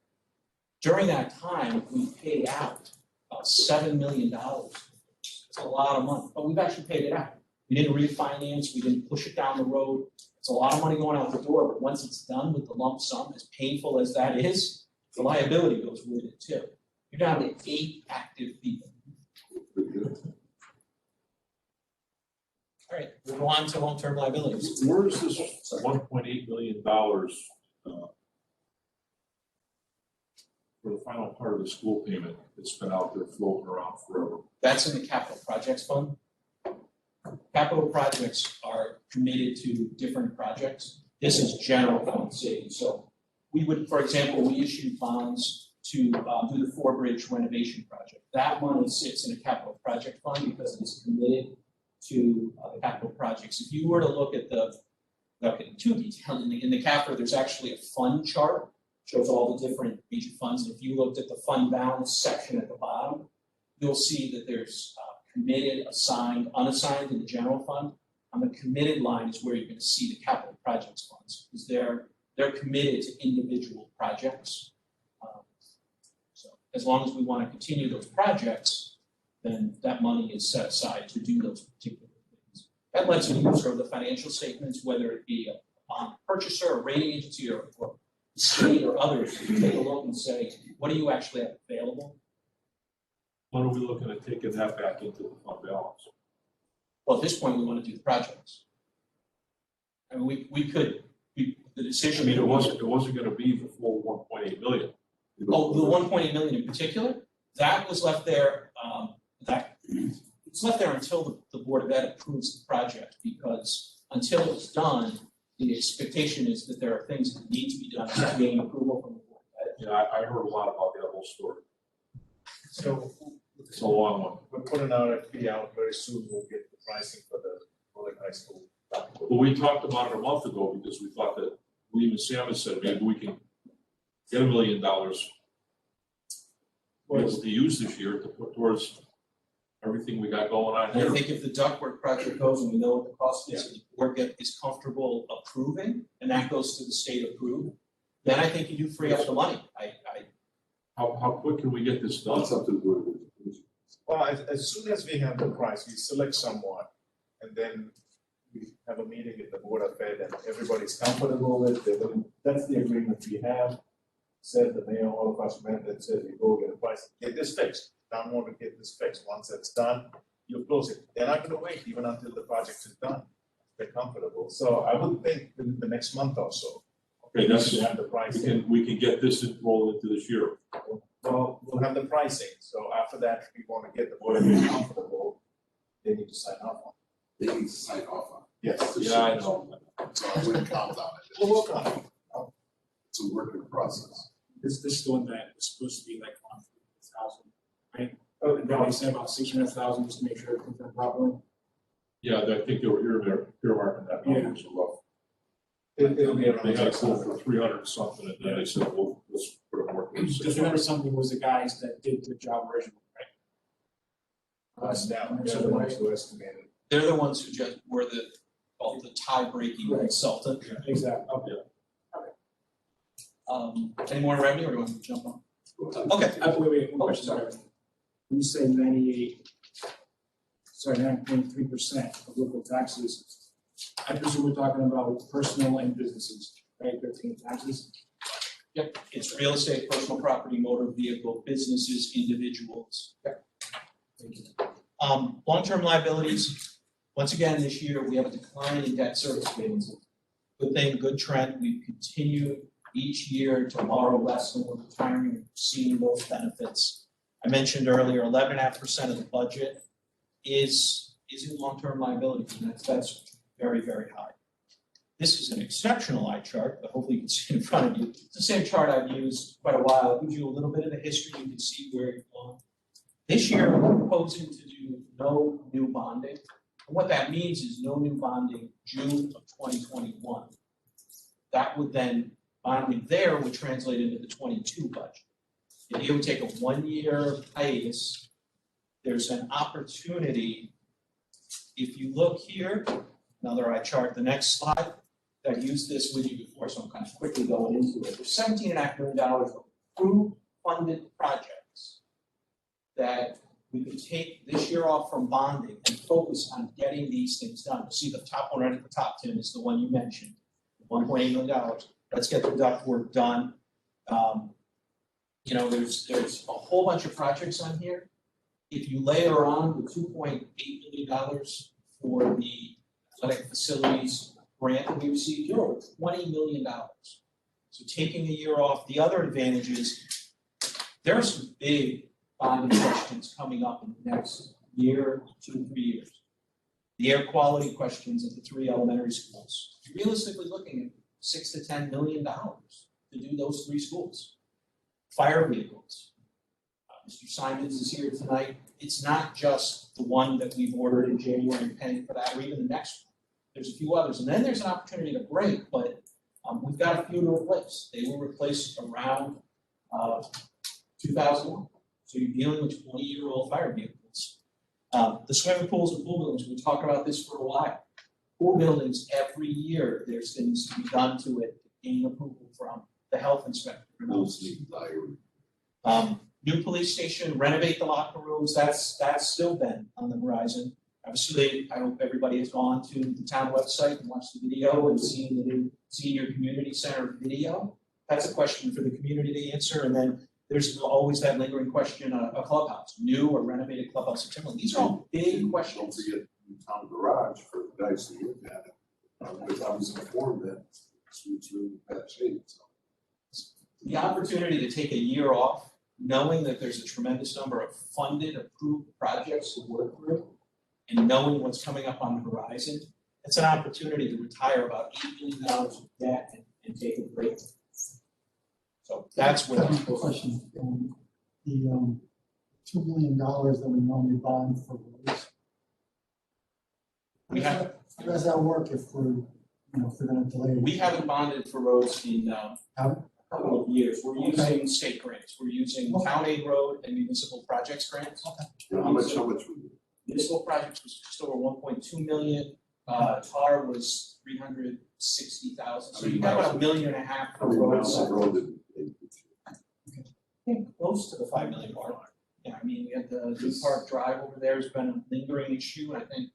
During that time, we paid out about $7 million. It's a lot of money, but we've actually paid it out. We didn't refinance, we didn't push it down the road. It's a lot of money going out the door, but once it's done with the lump sum, as painful as that is, the liability goes with it too. You're down to 8 active people. All right, we'll go on to long-term liabilities. Where is this $1.8 million for the final part of the school payment that's been out there floating around forever? That's in the capital projects fund. Capital projects are committed to different projects. This is general fund savings. So we would, for example, we issued bonds to do the Four-Bridge renovation project. That money sits in a capital project fund because it's committed to the capital projects. If you were to look at too detailed in the capital, there's actually a fund chart, shows all the different major funds. And if you looked at the fund balance section at the bottom, you'll see that there's committed, assigned, unassigned in the general fund. On the committed line is where you're going to see the capital projects funds, because they're committed to individual projects. So as long as we want to continue those projects, then that money is set aside to do those particular things. That lets you use the financial statements, whether it be a bond purchaser, a rating agency, or the state or others, to take a look and say, what do you actually have available? When are we looking at taking that back into the fund balance? Well, at this point, we want to do the projects. I mean, the decision. I mean, it wasn't going to be the full 1.8 million. Oh, the 1.8 million in particular, that was left there. It's left there until the Board of Ed approves the project, because until it's done, the expectation is that there are things that need to be done to gain approval from the Board of Ed. Yeah, I heard a lot about that whole story. So It's a long one. we're putting our RFP out very soon. We'll get the pricing for the Rolling High School. Well, we talked about it a month ago because we thought that, even Sam said, maybe we can get $1 million to use this year to put towards everything we got going on And I here. think if the ductwork project goes and we know what the cost is, and the board is comfortable approving, and that goes to the state approved, then I think you do free up the money. How quick can we get this done? That's up to the board. Well, as soon as we have the price, we select someone, and then we have a meeting with the Board of Ed, and everybody's comfortable with it. That's the agreement we have. Said the mayor, all of us met and said, we go get a price, get this fixed. Town want to get this fixed. Once it's done, you close it. They're not gonna wait even until the project is done. They're comfortable. So I would think within the next month or so. Okay, that's, we have the pricing. we can get this rolled into this year. Well, we'll have the pricing. So after that, we want to get the Board of Ed comfortable. They need to sign off on it. They need to sign off on Yes. Yeah, I know. it. So I wouldn't count on it. We'll work on it. It's a working process. This is the one that was supposed to be like 1,000, right? Oh, And now they said about 600,000 just to make sure everything's done properly. Yeah, I think they were earmarking that number was rough. It'll be around. They got a quote for 300 something, and then they said, well, let's put it more. Just remember something was the guys that did the job originally, right? Us down, they're the ones who estimated. They're the ones who just were the tie-breaking Right. consultant. Exactly, okay. Any more revenue, or do you want to jump on? Okay. Wait, one question, sorry. When you say 9.3% of local taxes, I presume we're talking about personal and businesses, right, they're paying taxes? Yep, it's real estate, personal property, motor vehicle, businesses, individuals. Yep. Thank you. Long-term liabilities, once again, this year, we have a decline in debt service payments. good thing, good trend. We've continued each year to borrow less than we're retiring and seeing those benefits. I mentioned earlier, 11.5% of the budget is in long-term liabilities, and that's very, very high. This is an exceptional eye chart, but hopefully you can see it in front of you. It's the same chart I've used quite a while. It gives you a little bit of the history. You can see where it's going. This year, we're proposing to do no new bonding. And what that means is no new bonding June of 2021. That would then, bonding there would translate into the 22 budget. If you would take a 1-year hiatus, there's an opportunity. If you look here, another eye chart, the next slide, I've used this with you before, so I'm kind of quickly going into it. There's $17.5 million of approved funded projects that we could take this year off from bonding and focus on getting these things done. You see the top one right at the top, Tim, is the one you mentioned, $1.8 million. Let's get the duct work done. There's a whole bunch of projects on here. If you layer on the $2.8 million for the athletic facilities grant that we received, you're over $20 million. So taking a year off, the other advantage is there are some big bonding questions coming up in the next year, 2 to 3 years. The air quality questions at the 3 elementary schools. You're realistically looking at $6 to $10 million to do those 3 schools. Fire vehicles. Mr. Simons is here tonight. It's not just the one that we've ordered in January and paying for that, or even the next one. There's a few others, and then there's an opportunity to break, but we've got a few to replace. They were replaced around 2001. So you're dealing with 20-year-old fire vehicles. The swimming pools and pool buildings, we talk about this for a while. Pool buildings, every year, there's things to be done to it to gain approval from the health inspector. New police station, renovate the locker rooms, that's still been on the horizon. Obviously, I hope everybody has gone to the town website and watched the video and seen the new senior community center video. That's a question for the community to answer. And then there's always that lingering question, a clubhouse, new or renovated clubhouse in Timberland. These are all big questions. Don't forget the town garage for the guys to look at it. Because I was informed that it's really in bad shape, so. The opportunity to take a year off, knowing that there's a tremendous number of funded, approved projects to work through, and knowing what's coming up on the horizon, it's an opportunity to retire about $8 million of debt and take a break. So that's where I'm Question, the $2 million that we normally bond for roads. How does that work if we're gonna delay? We haven't bonded for roads in a couple of years. We're using state grants. We're using town aid road and municipal projects grants. How much would you? Municipal projects was just over 1.2 million. TAR was 360,000. So you got about $1.5 million for roads. I think close to the 5 million mark. Yeah, I mean, we had the New Park Drive over there has been a lingering issue, and I think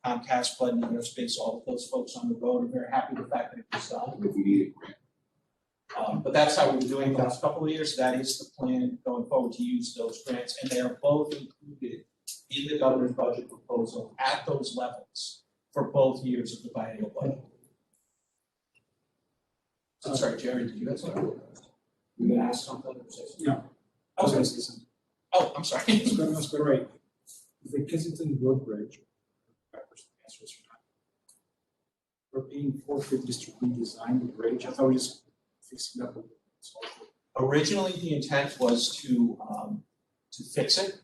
Comcast, Blood and Airspace, all of those folks on the road are very happy with the fact that it was done. But that's how we've been doing the last couple of years. That is the plan going forward, to use those grants, and they are both included in the governor's budget proposal at those levels for both years of the biennial budget. I'm sorry, Jerry, did you have something? You gonna ask something or say something? No. I was gonna say something. Oh, I'm sorry. That's great. The Kensington Road Bridge, we're paying $450 to redesign the bridge. I thought we just fixed it up. Originally, the intent was to fix it.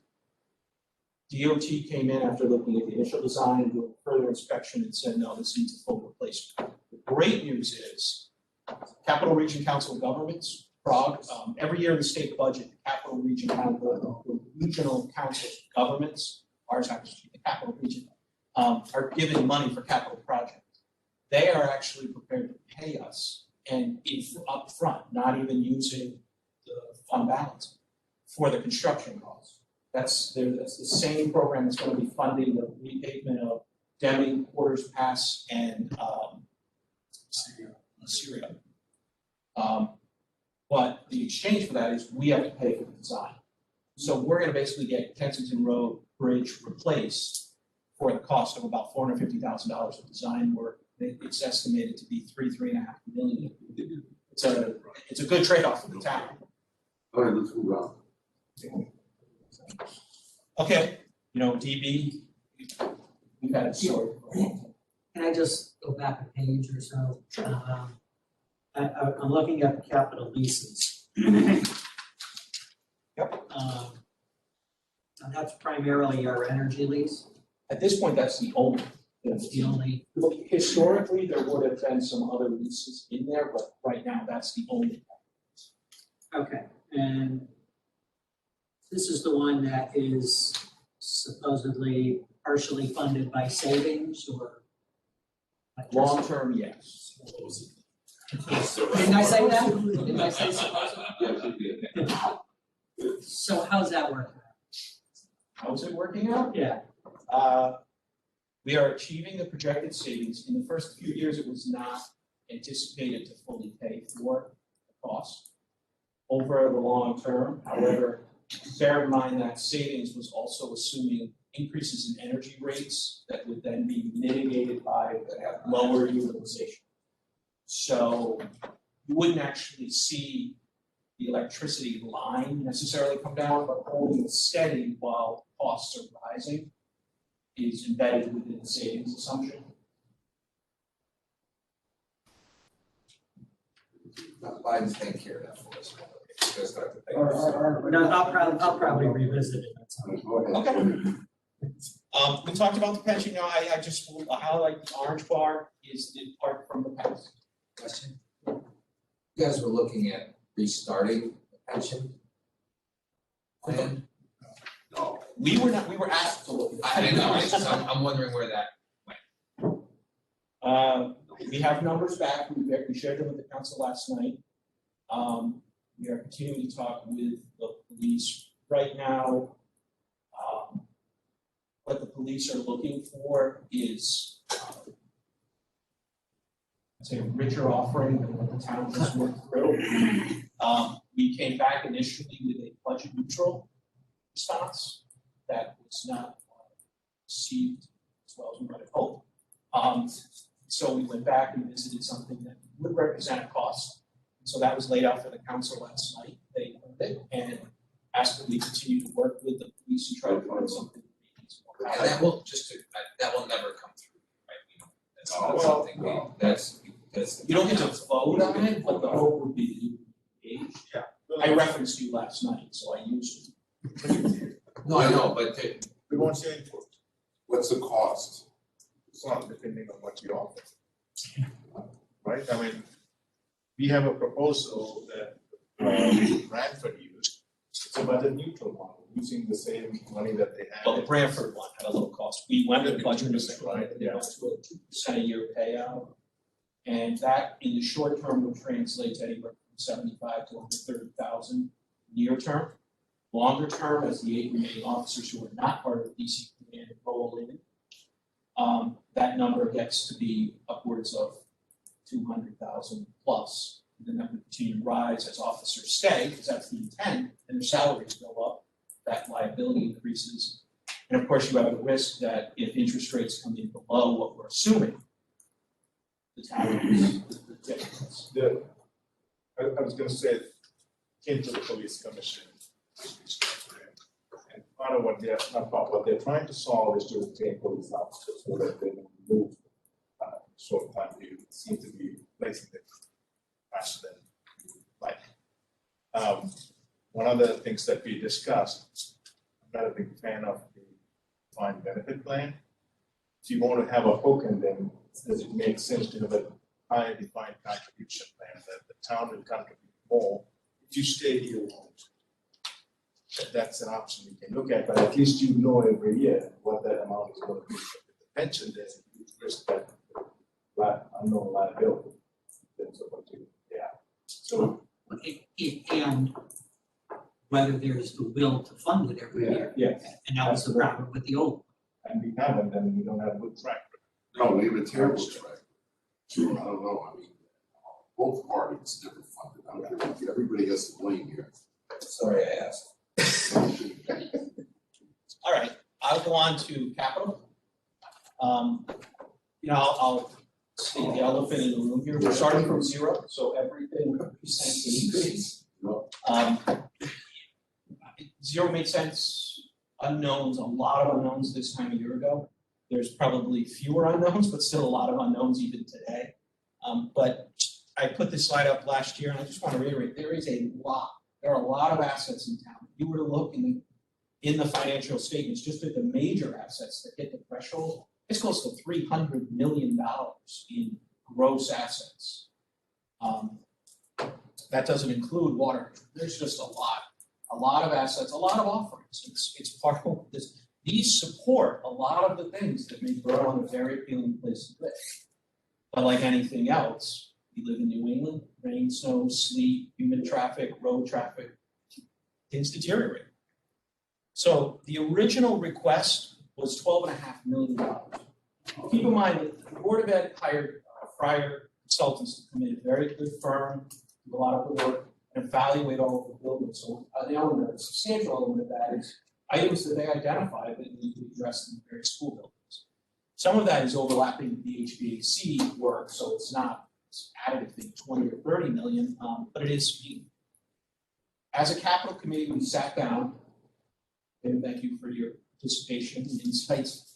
DOT came in after looking at the initial design and doing further inspection and said, no, this needs a full replacement. The great news is Capital Region Council of Governments, Prague, every year in the state budget, the Capital Region the Regional Council of Governments, ours happens to be the Capital Region, are giving money for capital projects. They are actually prepared to pay us and up front, not even using the fund balance for the construction costs. That's the same program that's going to be funding the repavement of Deming, Porter's Pass, and Syria. But the exchange for that is we have to pay for the design. So we're going to basically get Kensington Road Bridge replaced for the cost of about $450,000 of design work It's estimated to be 3.5 million. It's a good trade-off for the town. All right, let's move on. Okay, DB, we've had a story. Can I just go back a page or so? Sure. I'm looking at the capital leases. Yep. And that's primarily our energy lease. At this point, that's the only. That's the only, Historically, there would have been some other leases in there, but right now, that's the only. okay, and this is the one that is supposedly partially funded by savings or? Long-term, yes. Didn't I say that? Didn't I say supposedly? Yes, you did. So how's that working? How's it working out? Yeah. We are achieving the projected savings. In the first few years, it was not anticipated to fully pay for the cost over the long term. However, bear in mind that savings was also assuming increases in energy rates that would then be mitigated by lower utilization. So you wouldn't actually see the electricity line necessarily come down, but holding it steady while costs are rising is embedded within the savings assumption. Biden's taking care of that for us. You guys don't have to pay. No, I'll probably revisit it at some point. Go ahead. Okay. We talked about the pension. I just will highlight the orange bar is the part from the past. Question? You guys were looking at restarting the pension plan? No. We were asked to look. I know, I'm wondering where that went. We have numbers back. We shared them with the council last night. We are continuing to talk with the police right now. What the police are looking for is, I'd say, a richer offering than what the town has worked through. We came back initially with a budget neutral response that was not received as well as we might have hoped. So we went back and visited something that would represent a cost. So that was laid out for the council last night. They heard it and asked that we continue to work with the police and try to find something. And that will that will never come through, right? That's not Well, something that's. You don't get to vote on it, but the hope would be that you engage. Yeah. I referenced you last night, so I used it. No, I know, but We want your input, What's the cost? it's not depending on what you offer. Right, I mean, we have a proposal that Bradford used, it's a budget neutral model, using the same money that they have. Well, the Branford one had a low cost. We went with budget, 2%, right? they went to a 2% a year payout. And that in the short term would translate to anywhere from 75 to 130,000 near term. Longer term, as the 8 remaining officers who are not part of the DC command roll in, that number gets to be upwards of 200,000 plus. And then that would continue to rise as officers stay, because that's the intent, and their salaries go up, that liability increases. And of course, you have the risk that if interest rates come in below what we're assuming, the town is the difference. I was gonna say, came to the police commission. And part of what what they're trying to solve is to retain police officers so that they can move short time period, seem to be replacing them faster than like. One of the things that we discussed, I'm not a big fan of the defined benefit plan. If you want to have a hook and then does it make sense to have a high defined contribution plan that the town will contribute more if you stay here won't. That's an option you can look at, but at least you know every year what that amount is going to be. With the pension, there's a huge risk that unknown liability. That's what you, yeah. So And whether there's the will to fund it every year. yeah, And that was the problem with the old. and we haven't, and we don't have a good track No, we have a terrible track. I don't know, I mean, both parties never funded. I don't think everybody has to blame here. sorry I asked. All right, I'll go on to capital. I'll the elephant in the room here. We're starting from zero, so everything represents an increase. Zero made sense, unknowns, a lot of unknowns this time a year ago. There's probably fewer unknowns, but still a lot of unknowns even today. But I put this slide up last year, and I just want to reiterate, there are a lot of assets in town. If you were to look in the financial statements, just at the major assets that hit the threshold, it's close to $300 million in gross assets. That doesn't include water. There's just a lot of assets, a lot of offerings. It's part of this. These support a lot of the things that make Berlin a very appealing place to live. But like anything else, we live in New England, rain, snow, sleet, human traffic, road traffic, things deteriorate. So the original request was $12.5 million. Keep in mind that the Board of Ed hired prior consultants to come in, a very good firm, do a lot of the work, and evaluate all of the buildings. So a substantial element of that is items that they identified that need to be addressed in the various school buildings. Some of that is overlapping with the HVAC work, so it's not additive thing, 20 or 30 million, but it is. As a capital committee, we sat down, and thank you for your participation and insights.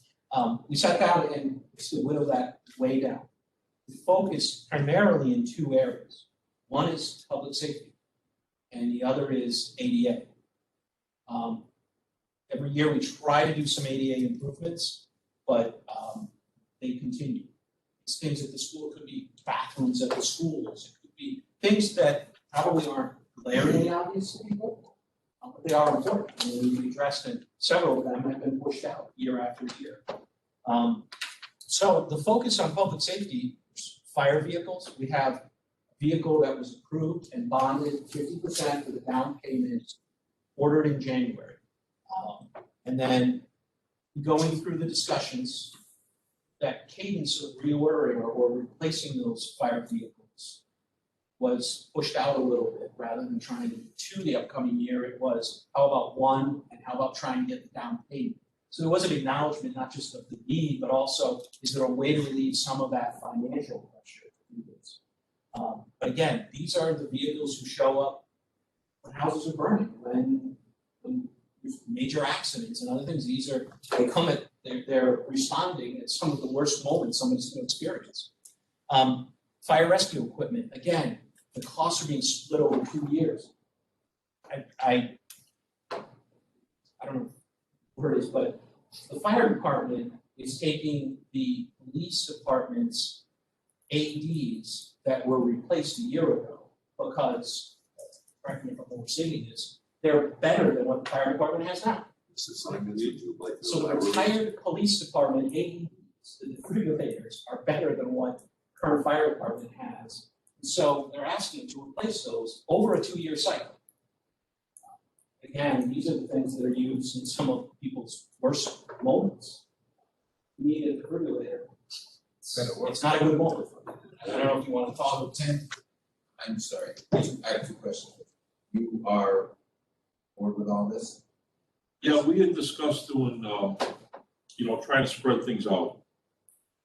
We sat down and whittled that way down. We focused primarily in two areas. One is public safety, and the other is ADA. Every year we try to do some ADA improvements, but they continue. It's things at the school. It could be bathrooms at the schools. It could be things that probably aren't glaringly obvious to people, but they are important. And we've addressed it. Several of them have been pushed out year after year. So the focus on public safety, fire vehicles, we have a vehicle that was approved and bonded 50% for the down payment, ordered in January. And then going through the discussions, that cadence of reordering or replacing those fire vehicles was pushed out a little bit. Rather than trying to do two the upcoming year, it was how about one, and how about trying to get the down payment. So there was an acknowledgement not just of the need, but also is there a way to relieve some of that financial pressure to do this? But again, these are the vehicles who show up when houses are burning, when there's major accidents and other things. They're responding at some of the worst moments somebody's going to experience. Fire rescue equipment, again, the costs are being split over 2 years. I don't know where it is, but the fire department is taking the police department's AEDs that were replaced a year ago because, correct me if I'm overstating this, they're better than what the fire department has now. So the retired police department AEDs, the defibrillators, are better than what current fire department has. So they're asking to replace those over a 2-year cycle. Again, these are the things that are used in some of people's worst moments. You need a defibrillator. It's not a good moment. I don't know if you want to talk. Tim, I'm sorry, I have 2 questions. You are bored with all this? Yeah, we had discussed doing, trying to spread things out.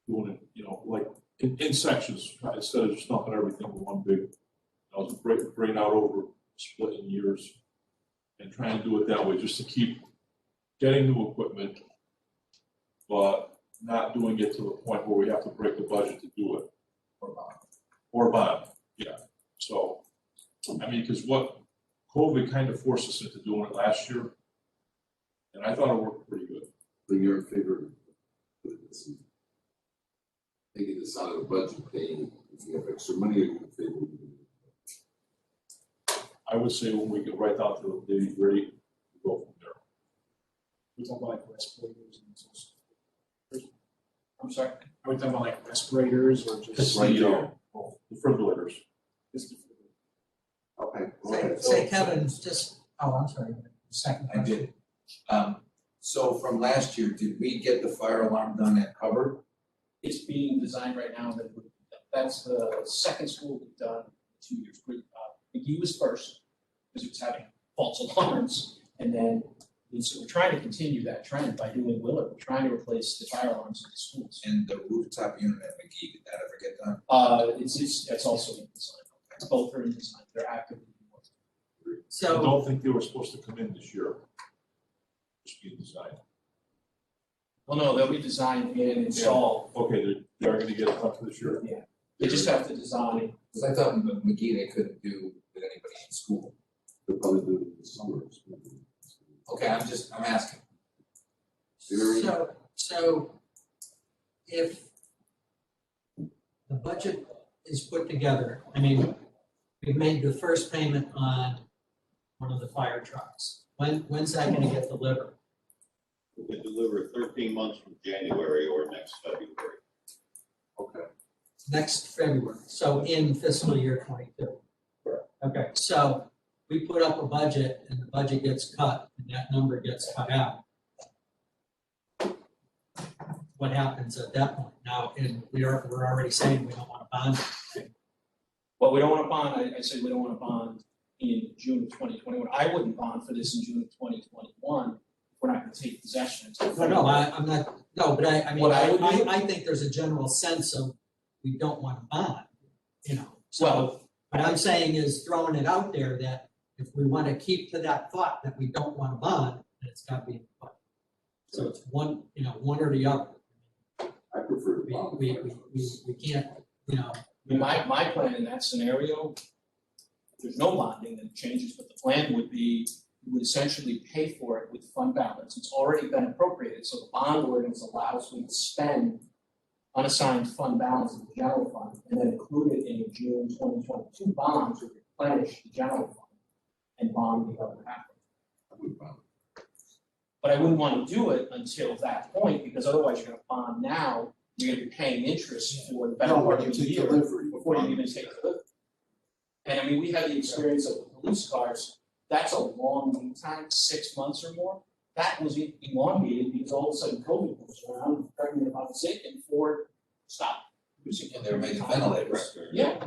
Doing it, like in sections, instead of just dumping everything in one big, break it out over splitting years. And trying to do it that way, just to keep getting new equipment, but not doing it to the point where we have to break the budget to do it. Or bond, yeah. So, because what COVID kind of forced us into doing it last year, and I thought it worked pretty good. So you're in favor of taking this out of the budget, paying, if you have extra money, are you in favor of I would say when we get right down to the nitty-gritty, we go from there. We talk about like respirators and so. I'm sorry. Are we talking about like respirators or just? Defibrillators. Just Okay. Say Kevin, just, I'm sorry, second I question. did. So from last year, did we get the fire alarm done at Hubbard? It's being designed right now. That's the second school we've done in 2 years. McGee was first because it was having false alarms, and then So we're trying to continue that trend by doing Willard, we're trying to replace the fire alarms in the schools. And the rooftop unit at McGee, did that ever get done? It's also in design, both are in design, they're actively working. I So, don't think they were supposed to come in this year. Just being designed. Well, no, they'll be designed and installed, Okay, they're gonna get it up this year. they just have to design. Because I thought McGee they couldn't do with anybody in school. They'll probably do it in the summer. Okay, I'm asking. so if the budget is put together, I mean, we've made the first payment on one of the fire trucks. When's that gonna get delivered? We can deliver 13 months from January or next February. Okay. Next February, so in fiscal year 22. Okay, so we put up a budget and the budget gets cut and that number gets cut out. What happens at that point? Now, and we're already saying we don't want to bond it. Well, we don't want to bond, I said we don't want to bond in June of 2021. I wouldn't bond for this in June of 2021. We're not going to take possession until. No, I'm not, no, but I mean, What I would do- I think there's a general sense of we don't want to bond, you know, so. Well, What I'm saying is throwing it out there that if we want to keep to that thought that we don't want to bond, then it's got to be in the budget. So it's one, you know, one or the other. I prefer to bond. We can't, you know, my plan in that scenario, if there's no bonding, then it changes, but the plan would be, we would essentially pay for it with fund balance. It's already been appropriated, so the bond ordinance allows me to spend unassigned fund balance in the general fund and then include it in the June 2022 bond to replenish the general fund and bond the other half. I would bond. But I wouldn't want to do it until that point, because otherwise you're gonna bond now, you're gonna be paying interest for the better No, part when of you the take year delivery. before you even take delivery. And I mean, we had the experience of the police cars, that's a long lead time, 6 months or more. That was elongated because all of a sudden COVID was around, pregnant about sick, and Ford stopped producing. And they were making ventilators. Yeah.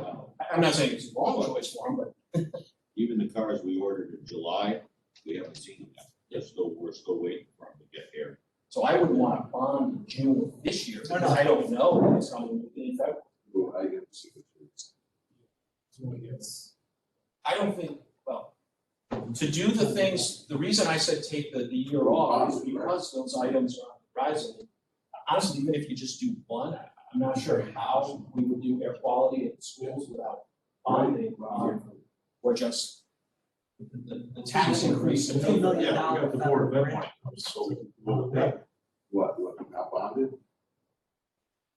I'm not saying it's a wrong choice for them, but Even the cars we ordered in July, we haven't seen them yet. We're still waiting for them to get here. so I wouldn't want to bond in June of this year, No, no. because I don't know when it's coming in February. Well, I get the signatures. I don't think, well, to do the things, the reason I said take the year off is because those items are on the horizon. Honestly, even if you just do one, I'm not sure how we would do air quality at the schools without bonding, or just the tax increase. $2 million Yeah, we got the board of ed money, so we can go with that. What, not bonded?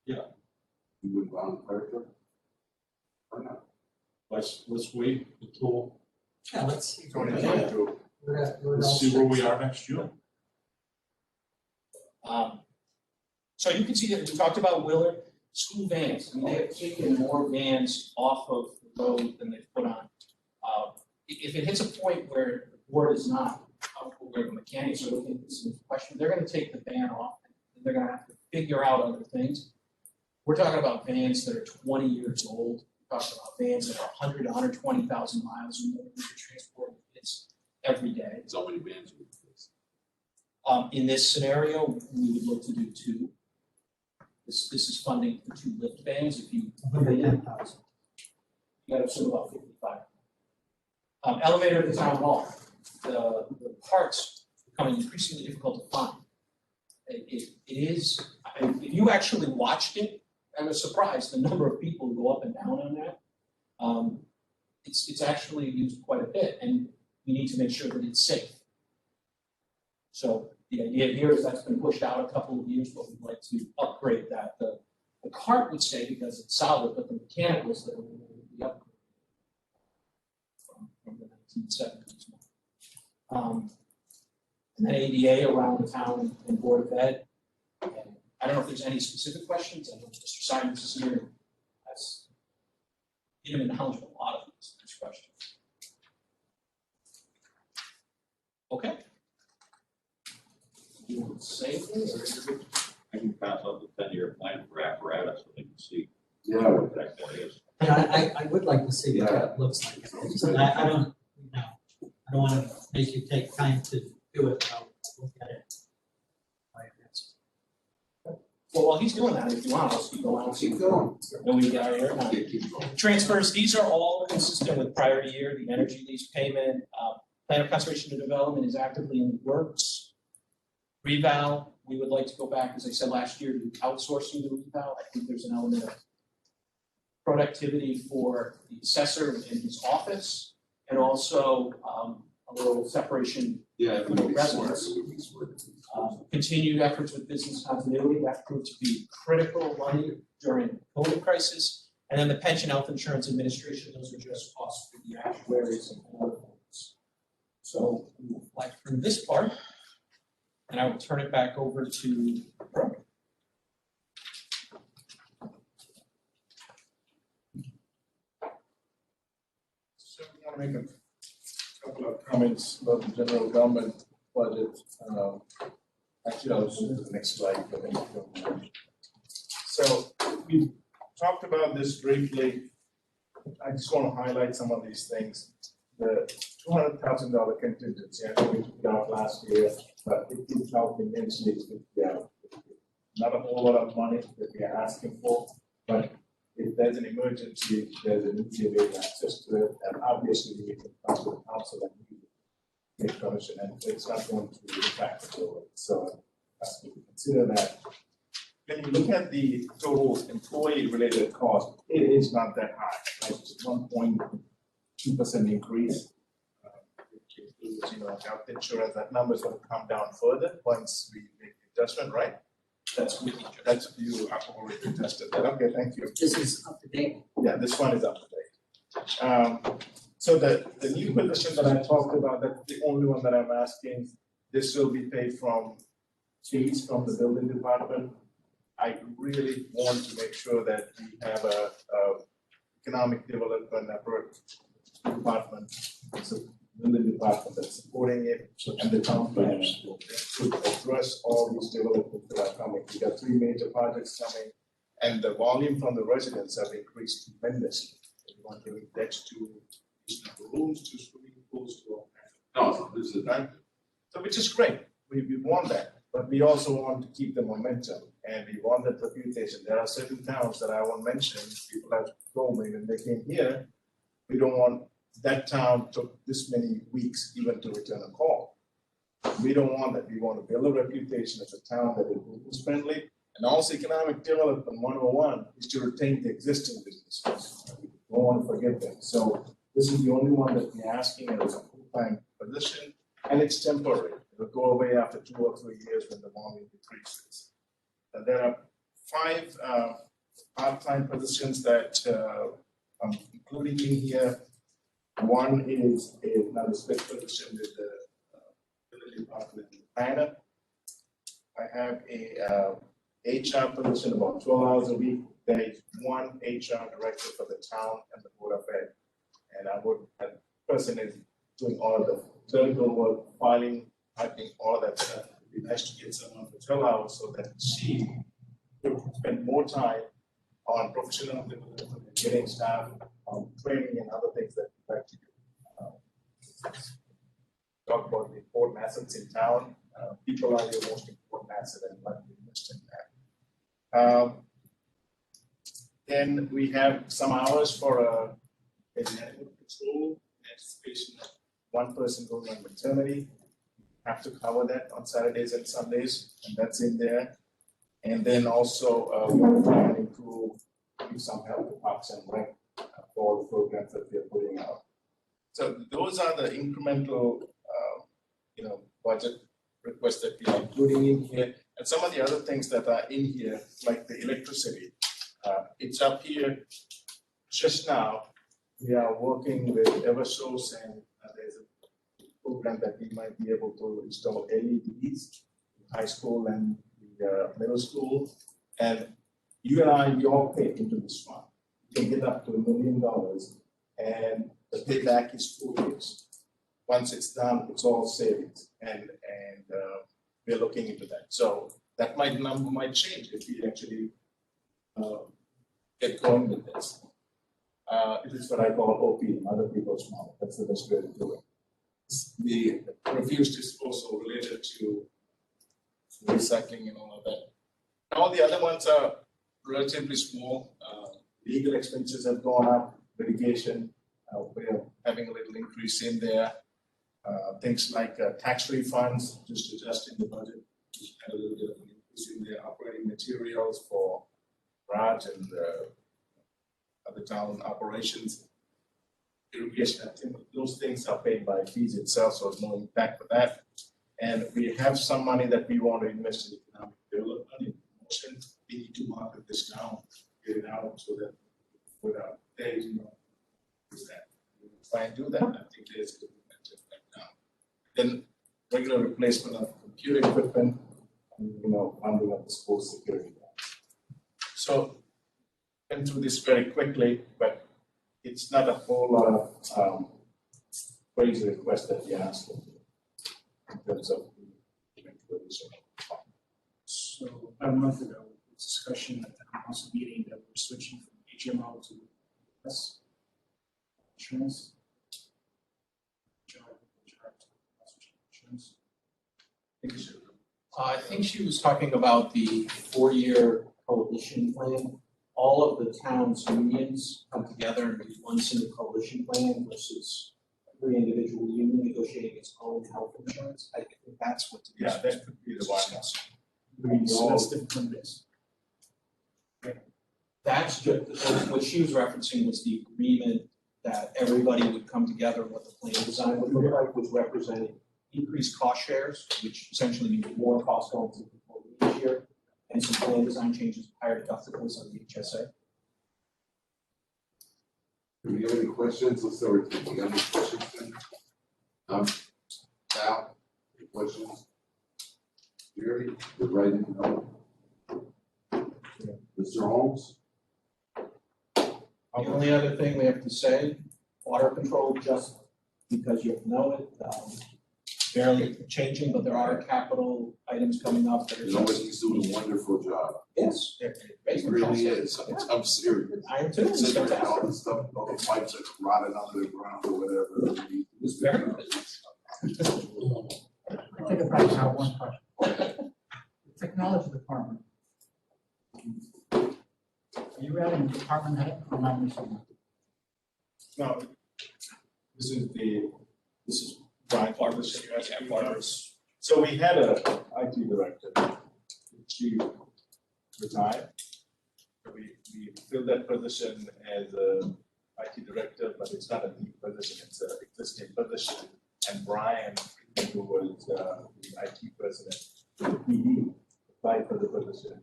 Yeah. You wouldn't bond the fire truck? Or not? Let's wait until, yeah, let's see. So when it comes to, let's see where we are next June. So you can see that we talked about Willard, school vans, I mean, they have taken more vans off of the road than they've put on. If it hits a point where the board is not comfortable, where the mechanics are looking at this question, they're gonna take the van off, and they're gonna have to figure out other things. We're talking about vans that are 20 years old, we're talking about vans that are 100, 120,000 miles or more, to transport kids every day. So many bands would do this. In this scenario, we would look to do two. This is funding for 2 lift vans, if you put it in, you gotta assume about 55. Elevator at the town hall, the parts becoming increasingly difficult to find. It is, if you actually watched it, I was surprised the number of people who go up and down on that. It's actually used quite a bit, and we need to make sure that it's safe. So the idea here is that's been pushed out a couple of years, but we'd like to upgrade that. The cart would stay because it's solid, but the mechanicals that would be upgraded from the 1970s. And then ADA around the town and Board of Ed. And I don't know if there's any specific questions. I know Mr. Simons is here. That's him in knowledge of a lot of these questions. Okay. You want to say anything, or? I can pass out the 10-year plan for apparatus so they can see Yeah. what that is. Yeah, I would like to see what that looks like. So I don't, you know, I don't wanna make you take time to do it, though. Well, while he's doing that, if you want, I'll keep going. Keep going. And we got here. Okay, keep going. Transfers, these are all consistent with prior year, the energy lease payment, plan of conservation and development is actively in the works. Reval, we would like to go back, as I said last year, to outsourcing the reval. I think there's an element of productivity for the assessor in his office, and also a little separation. Yeah, it would be smart, Residents. it would be smart. Continued efforts with business continuity, that proved to be critical money during the COVID crisis. And then the pension health insurance administration, those are just costs for the actuaries and other things. So we will fly through this part, and I will turn it back over to Brooke. So we want to make a couple of comments about the general government budget. Actually, I'll move to the next slide. but then we don't- So we talked about this briefly. I just want to highlight some of these things. The $200,000 contingency, I know we took it out last year, but it did help immensely to get out. Not a whole lot of money that we are asking for, but if there's an emergency, there's an easy way to access to it, and obviously we can come to the council and get permission, and it's not going to impact the bill. So consider that. When you look at the total employee-related cost, it is not that high, like it's 1.2% increase. Which includes, health insurance, that number is gonna come down further once we make the adjustment, right? That's what we That's, you have already adjusted that, okay, thank you. This is up to date. Yeah, this one is up to date. So the new position that I talked about, that's the only one that I'm asking, this will be paid from fees from the building department. I really want to make sure that we have a economic development effort department, it's a building department that's supporting it, and the town planners to address all these developments that are coming. We got 3 major projects coming, and the volume from the residents have increased tremendously. We want to index to additional rooms, to swimming pools, to all kinds of. No, this is not. So which is great, we want that, but we also want to keep the momentum, and we want that reputation. There are certain towns that I won't mention, people have told me when they came here, we don't want that town took this many weeks even to return a call. We don't want that, we want to build a reputation as a town that is business friendly, and also economic development 101 is to retain the existing businesses. We don't want to forget them, so this is the only one that we're asking, and it's a full-time position, and it's temporary. It'll go away after 2 or 3 years when the volume decreases. And there are 5 part-time positions that I'm including in here. One is another special position with the building department planner. I have a HR position about 12 hours a week. There is 1 HR director for the town and the Board of Ed. And that person is doing all of the clerical work, filing, typing, all of that stuff. It'd be nice to get someone for 12 hours so that she could spend more time on professional development, getting staff, on training and other things that we like to do. Talk about the important assets in town. People are your most important asset, and like to invest in that. Then we have some hours for animal control, anticipation of 1 person going on maternity. Have to cover that on Saturdays and Sundays, and that's in there. And then also, we're planning to give some help to Parks and Rec for the programs that we are putting out. So those are the incremental, budget requests that we are including in here. And some of the other things that are in here, like the electricity, it's up here just now. We are working with Eversource, and there's a program that we might be able to install LEDs in high school and the middle school. And you and I, we all pay into this fund. You can get up to $1 million, and the payback is 4 years. Once it's done, it's all savings, and we're looking into that. So that number might change if we actually get going with this. It is what I call OP, other people's model. That's the best way to do it. The refuse is also related to recycling and all of that. All the other ones are relatively small. Legal expenses have gone up, litigation, we're having a little increase in there. Things like tax refunds, just adjusting the budget, just had a little bit of an increase in the operating materials for Raj and other town operations. Irrigation, I think those things are paid by fees itself, so there's no impact for that. And we have some money that we want to invest in economic development in motion. We need to market this down, get it out so that without days, is that we will try and do that. I think there's a momentum right now. Then regular replacement of computer equipment, and, funding of the school security. So went through this very quickly, but it's not a whole lot of crazy requests that we asked in terms of. So about a month ago, there was discussion at the council meeting that we're switching from HMO to S insurance. I think she was talking about the 4-year coalition plan. All of the town's unions come together and do one single coalition plan versus every individual union negotiating its own health insurance. I think that's what. Yeah, that could be the one. So that's different from this. That's just, what she was referencing was the agreement that everybody would come together, what the plan design would look like, was representing increased cost shares, which essentially means more cost going to people each year, and some plan design changes, higher deductibles on the HSA. Do you have any questions? Let's start with you. Do you have any questions then? Al, any questions? Jerry, the writing, no? Mr. Holmes? The only other thing we have to say, water control, just because you know it, barely changing, but there are capital items coming up that are. You know what, he's doing a wonderful job. Yes. He really is. I'm serious. I am too. It's Considering all fantastic. the stuff, all the pipes that rotted under the ground or whatever. It's very good. I think if I just have one question. The technology department. Are you adding department head or not missing? No, this is Brian Farber's, Farber's. So we had a IT director, she retired. We filled that position as a IT director, but it's not a new position, it's an existing position. And Brian, who was the IT president, he applied for the position,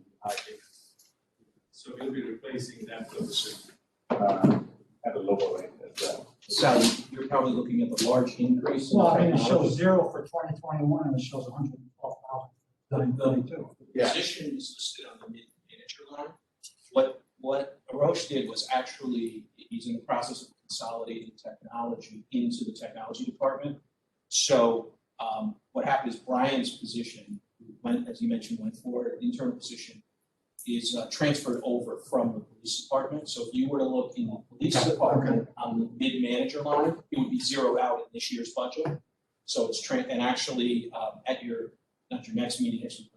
so we'll be replacing that position at a lower rate as well. Sally, you're probably looking at the large increase in Well, I mean, it technology. shows 0 for 2021 and it shows 112,932. The position is listed on the mid-manager line. What Arosh did was actually, he's in the process of consolidating technology into the technology department. So what happened is Brian's position, as you mentioned, went forward, internal position, is transferred over from the police department. So if you were to look in the police department on the mid-manager line, it would be zeroed out in this year's budget. So it's and actually at your, not your next meeting, actually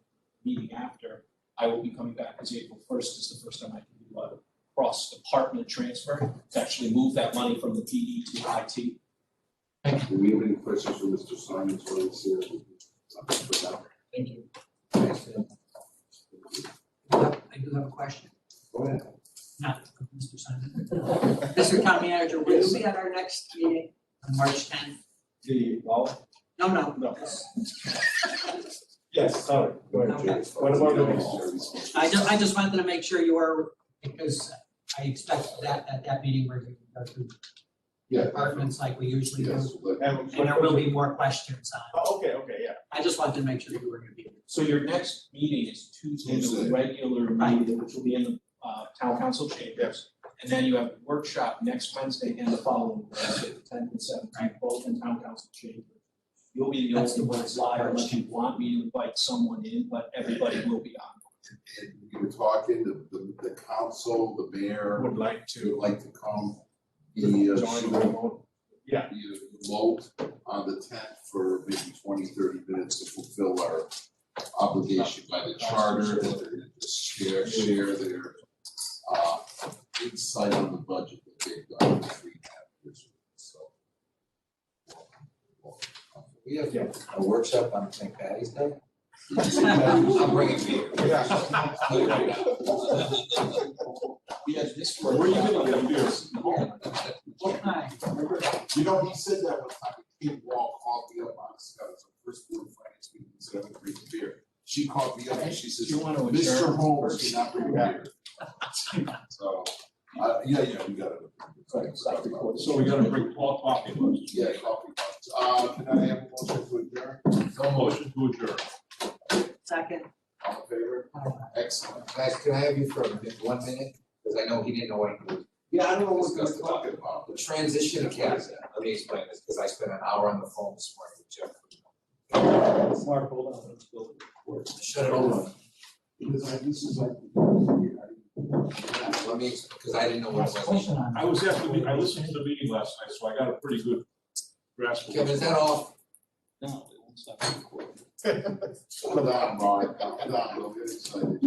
the meeting after, I will be coming back because April 1st is the first time I can do a cross-department transfer to actually move that money from the PD to IT. Do we have any questions for Mr. Simon? Thank you. I do have a question, Go ahead. not for Mr. Simon. Mr. Town Manager, will you be at our next meeting on March 10th? No. Yes, sorry, go ahead, Okay. Jerry. What about the next? I just wanted to make sure you were, because I expect that at that meeting where you go through Yeah. departments like we usually do. Yes, but And there will be more questions on it. Oh, okay, yeah. I just wanted to make sure you were gonna be there. So your next meeting is Tuesday, Tuesday. the regular meeting, which will be in the town council chambers. And then you have a workshop next Wednesday and the following Wednesday, the 10th and 17th, both in town council chambers. You'll be the That's only the one one that's live unless you want me to invite someone in, but everybody will be on. and we were talking, the council, the mayor Would like would to like to come. join Be the remote. Yeah, remote on the 10th for maybe 20, 30 minutes to fulfill our obligation by the charter, that they're gonna just share their, insight on the budget that they've done in 3.5 years. So. We have a workshop on St. Patty's Day. I'm bringing beer. Yeah, this Where are you gonna get beers? What kind? You know, he said that one time, Kate Wall called me up on the first board of finance meeting, he said, I'm gonna bring beer. She called me up and she says, You want to Mr. adjourn Holmes first? cannot bring beer. So, yeah, we gotta. So we gotta bring Paul coffee mugs. Yeah, coffee mugs. Can I have a motion to adjourn? No motion to adjourn. Second. All in favor? Excellent. Guys, can I have you for 1 minute? Because I know he didn't know what he was. Yeah, I don't know what we're Discuss the talking about. The transition academy, let me explain this, because I spent an hour on the phone this morning with Jeff. Mark, hold on, let's go. Shut it over. Because this is like. Let me, because I didn't know what it was. Question on I was at the, I listened to the meeting last night, so I got a pretty good grasp of Kevin, is it. that off? No, they won't stop recording. Calm down, Mark, calm down, don't get excited.